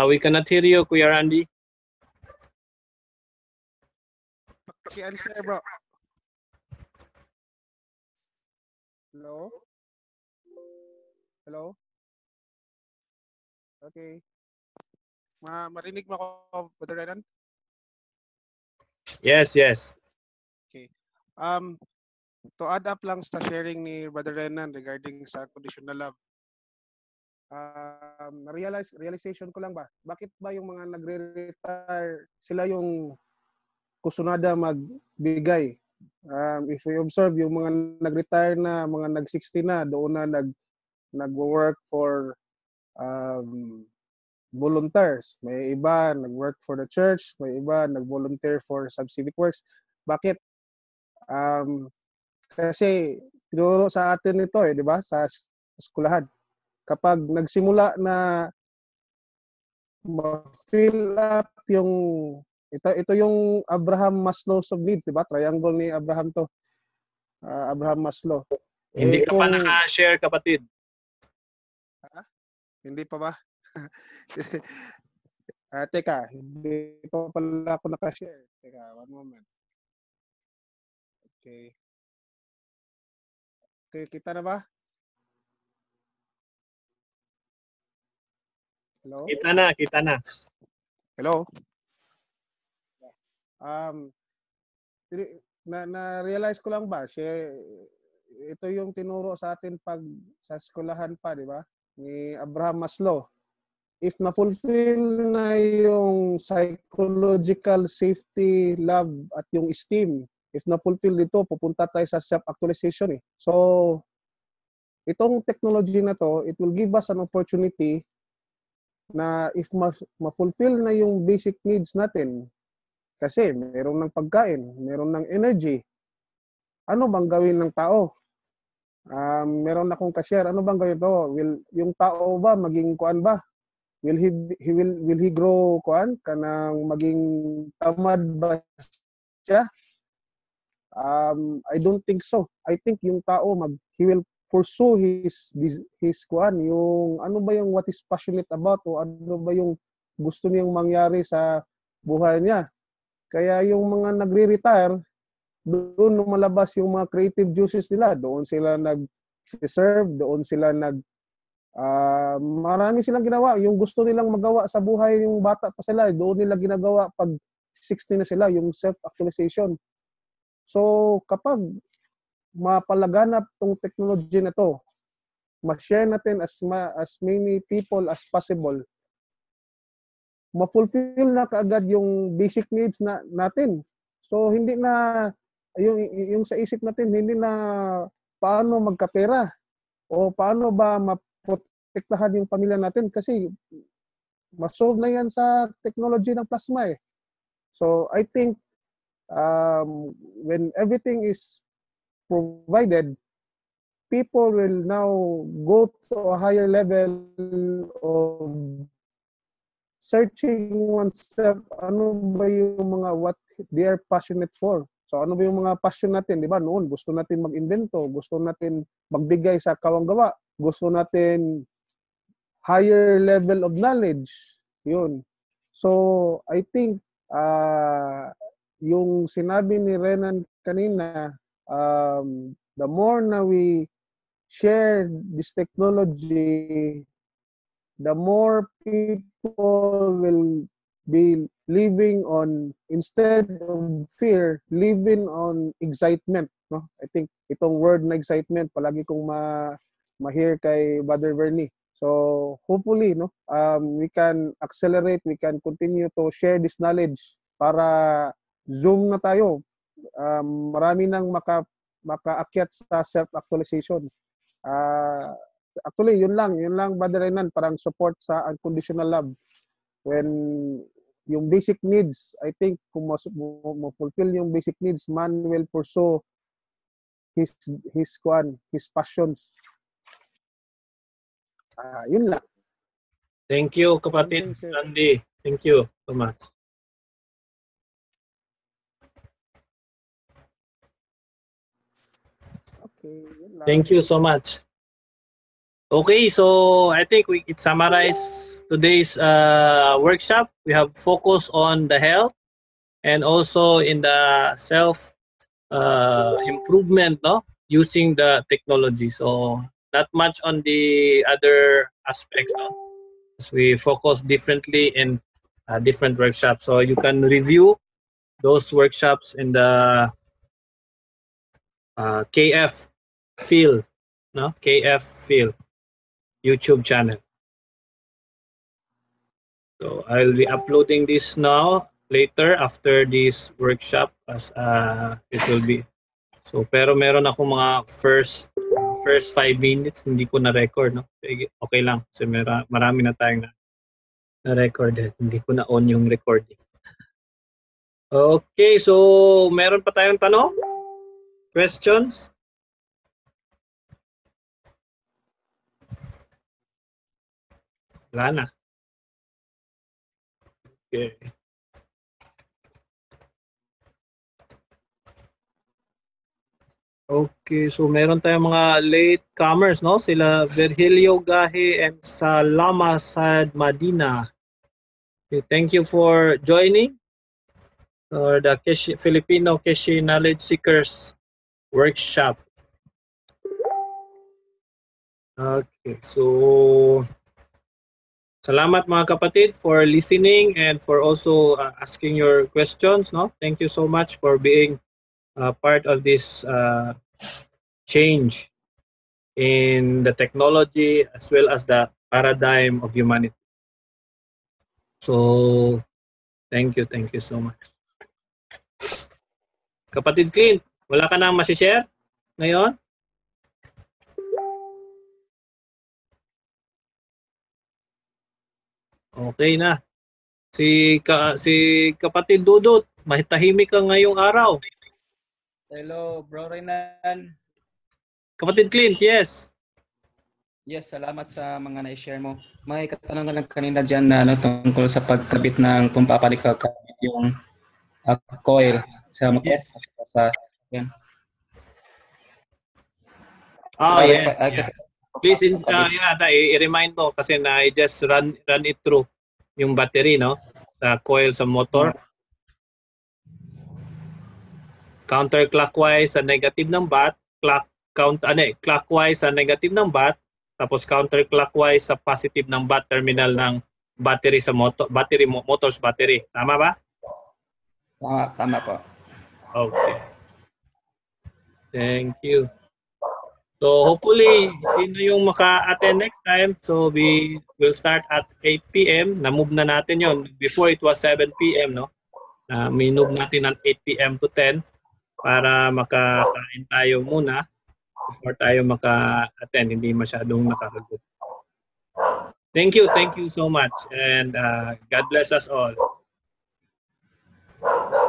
Speaker 1: We cannot hear you, Kuya Randy.
Speaker 4: Paki-answer, bro. Hello? Hello? Okay. Marinig mo ako, Brother Renan?
Speaker 1: Yes, yes.
Speaker 4: Okay. To add up lang sa sharing ni Brother Renan regarding sa conditional love. Realization ko lang ba, bakit ba yung mga nagre-retire, sila yung kusunada magbigay? If we observe, yung mga nag-retire na, mga nag-60 na, doon na nag-work for volunteers. May iba nag-work for the church, may iba nag-volunteer for civic works. Bakit? Kasi tinuro sa atin ito di ba? Sa eskwelahan. Kapag nagsimula na ma-fill up yung ito yung Abraham Maslow's of needs, di ba? Triangle ni Abraham to. Abraham Maslow.
Speaker 1: Hindi ka pa naka-share, kapatid.
Speaker 4: Hindi pa ba? Teka, hindi pa pala ako naka-share. Teka, one moment. Okay. Okay, kita na ba? Hello?
Speaker 1: Kita na.
Speaker 4: Hello? Na-realize ko lang ba, ito yung tinuro sa atin pag sa eskwelahan pa, di ba? Ni Abraham Maslow. If na-fulfill na yung psychological safety, love, at yung esteem, if na-fulfill dito, pupunta tayo sa self-actualization eh. So, itong technology na to, it will give us an opportunity na if ma-fulfill na yung basic needs natin, kasi meron ng pagkain, meron ng energy, ano bang gawin ng tao? Meron akong ka-share, ano bang gawin to? Yung tao ba, maging kuan ba? Will he grow kuan? Kanang maging tamad ba siya? I don't think so. I think yung tao, he will pursue his kuan, yung ano ba yung what is passionate about, o ano ba yung gusto niyang mangyari sa buhay niya. Kaya yung mga nagre-retire, doon lumalabas yung mga creative juices nila, doon sila nag-serve, doon sila marami silang ginawa, yung gusto nilang magawa sa buhay, yung bata pa sila, doon nila ginagawa pag 60 na sila, yung self-actualization. So kapag mapalaganap tong technology na to, ma-share natin as many people as possible, ma-fulfill na kaagad yung basic needs natin. So hindi na yung sa isip natin, hindi na paano magkapera o paano ba
Speaker 6: maprotektahan yung pamilya natin kasi masolve na yan sa technology ng plasma eh. So I think when everything is provided, people will now go to a higher level of searching oneself, ano ba yung mga what they are passionate for. So ano ba yung mga passion natin, di ba? Noon, gusto natin mag-invento, gusto natin magbigay sa kawanggawa, gusto natin higher level of knowledge. Yun. So I think yung sinabi ni Renan kanina, the more na we share this technology, the more people will be living on, instead of fear, living on excitement. No? I think itong word na excitement, palagi kong ma-hear kay Brother Bernie. So hopefully, no, we can accelerate, we can continue to share this knowledge para Zoom na tayo. Marami nang makaakyat sa self-actualization. Actually, yun lang, Brother Renan, parang support sa unconditional love. When yung basic needs, I think kung mo-fulfill yung basic needs, man will pursue his passions. Yun lang.
Speaker 1: Thank you, kapatid Randy. Thank you so much.
Speaker 6: Okay, yun lang.
Speaker 1: Thank you so much. Okay, so I think it summarized today's workshop. We have focused on the health and also in the self improvement, no, using the technology. So not much on the other aspects, no, as we focus differently in different workshops. So you can review those workshops in the KF Field, no, KF Field YouTube channel. So I'll be uploading this now later after this workshop as it will be. So pero meron ako mga first 5 minutes hindi ko na record, no. Okay lang kasi marami na tayong na record. Hindi ko na on yung recording. Okay, so meron pa tayong tanong? Questions? Wala na. Okay. Okay, so meron tayong mga latecomers, no? Sila Virgilio Gahi and Salama Sad Madina. Okay, thank you for joining for the Filipino Keshi Knowledge Seekers Workshop. Okay, so salamat mga kapatid for listening and for also asking your questions, no? Thank you so much for being part of this change in the technology as well as the paradigm of humanity. So, thank you so much. Kapatid Clint, wala ka nang masishare ngayon? Okay na. Si kapatid Dudut, mahitahimik ka ngayong araw.
Speaker 3: Hello, Bro Renan.
Speaker 1: Kapatid Clint, yes.
Speaker 3: Yes, salamat sa mga na-share mo. May katanungan lang kanina dyan na tungkol sa pagkabit ng kung paano kakabit yung coil sa motor.
Speaker 1: Yes.
Speaker 3: Yan.
Speaker 1: Yes. Please, i-remind mo kasi na I just run it through yung battery, no? Sa coil sa motor. Counterclockwise sa negative ng bat, clockwise sa negative ng bat, tapos counterclockwise sa positive ng bat terminal ng battery sa motor's battery. Tama ba?
Speaker 3: Tama po.
Speaker 1: Okay. Thank you. So hopefully, sino yung maka-attend next time? So we will start at 8 p.m. Na-move na natin yon. Before it was 7 p.m. no? Minove natin ng 8 p.m. to 10 para makakain tayo muna before tayo maka-attend. Hindi masyadong nakakagot. Thank you so much. And God bless us all.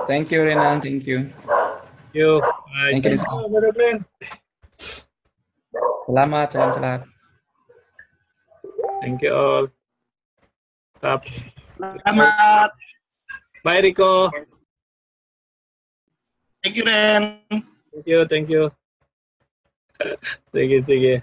Speaker 3: Thank you, Renan. Thank you.
Speaker 1: Thank you.
Speaker 3: Thank you.
Speaker 4: Brother Glenn.
Speaker 3: Salamat sa lahat.
Speaker 1: Thank you all. Stop.
Speaker 7: Salamat.
Speaker 1: Bye, Rico.
Speaker 7: Thank you, Ren.
Speaker 1: Thank you. Sige.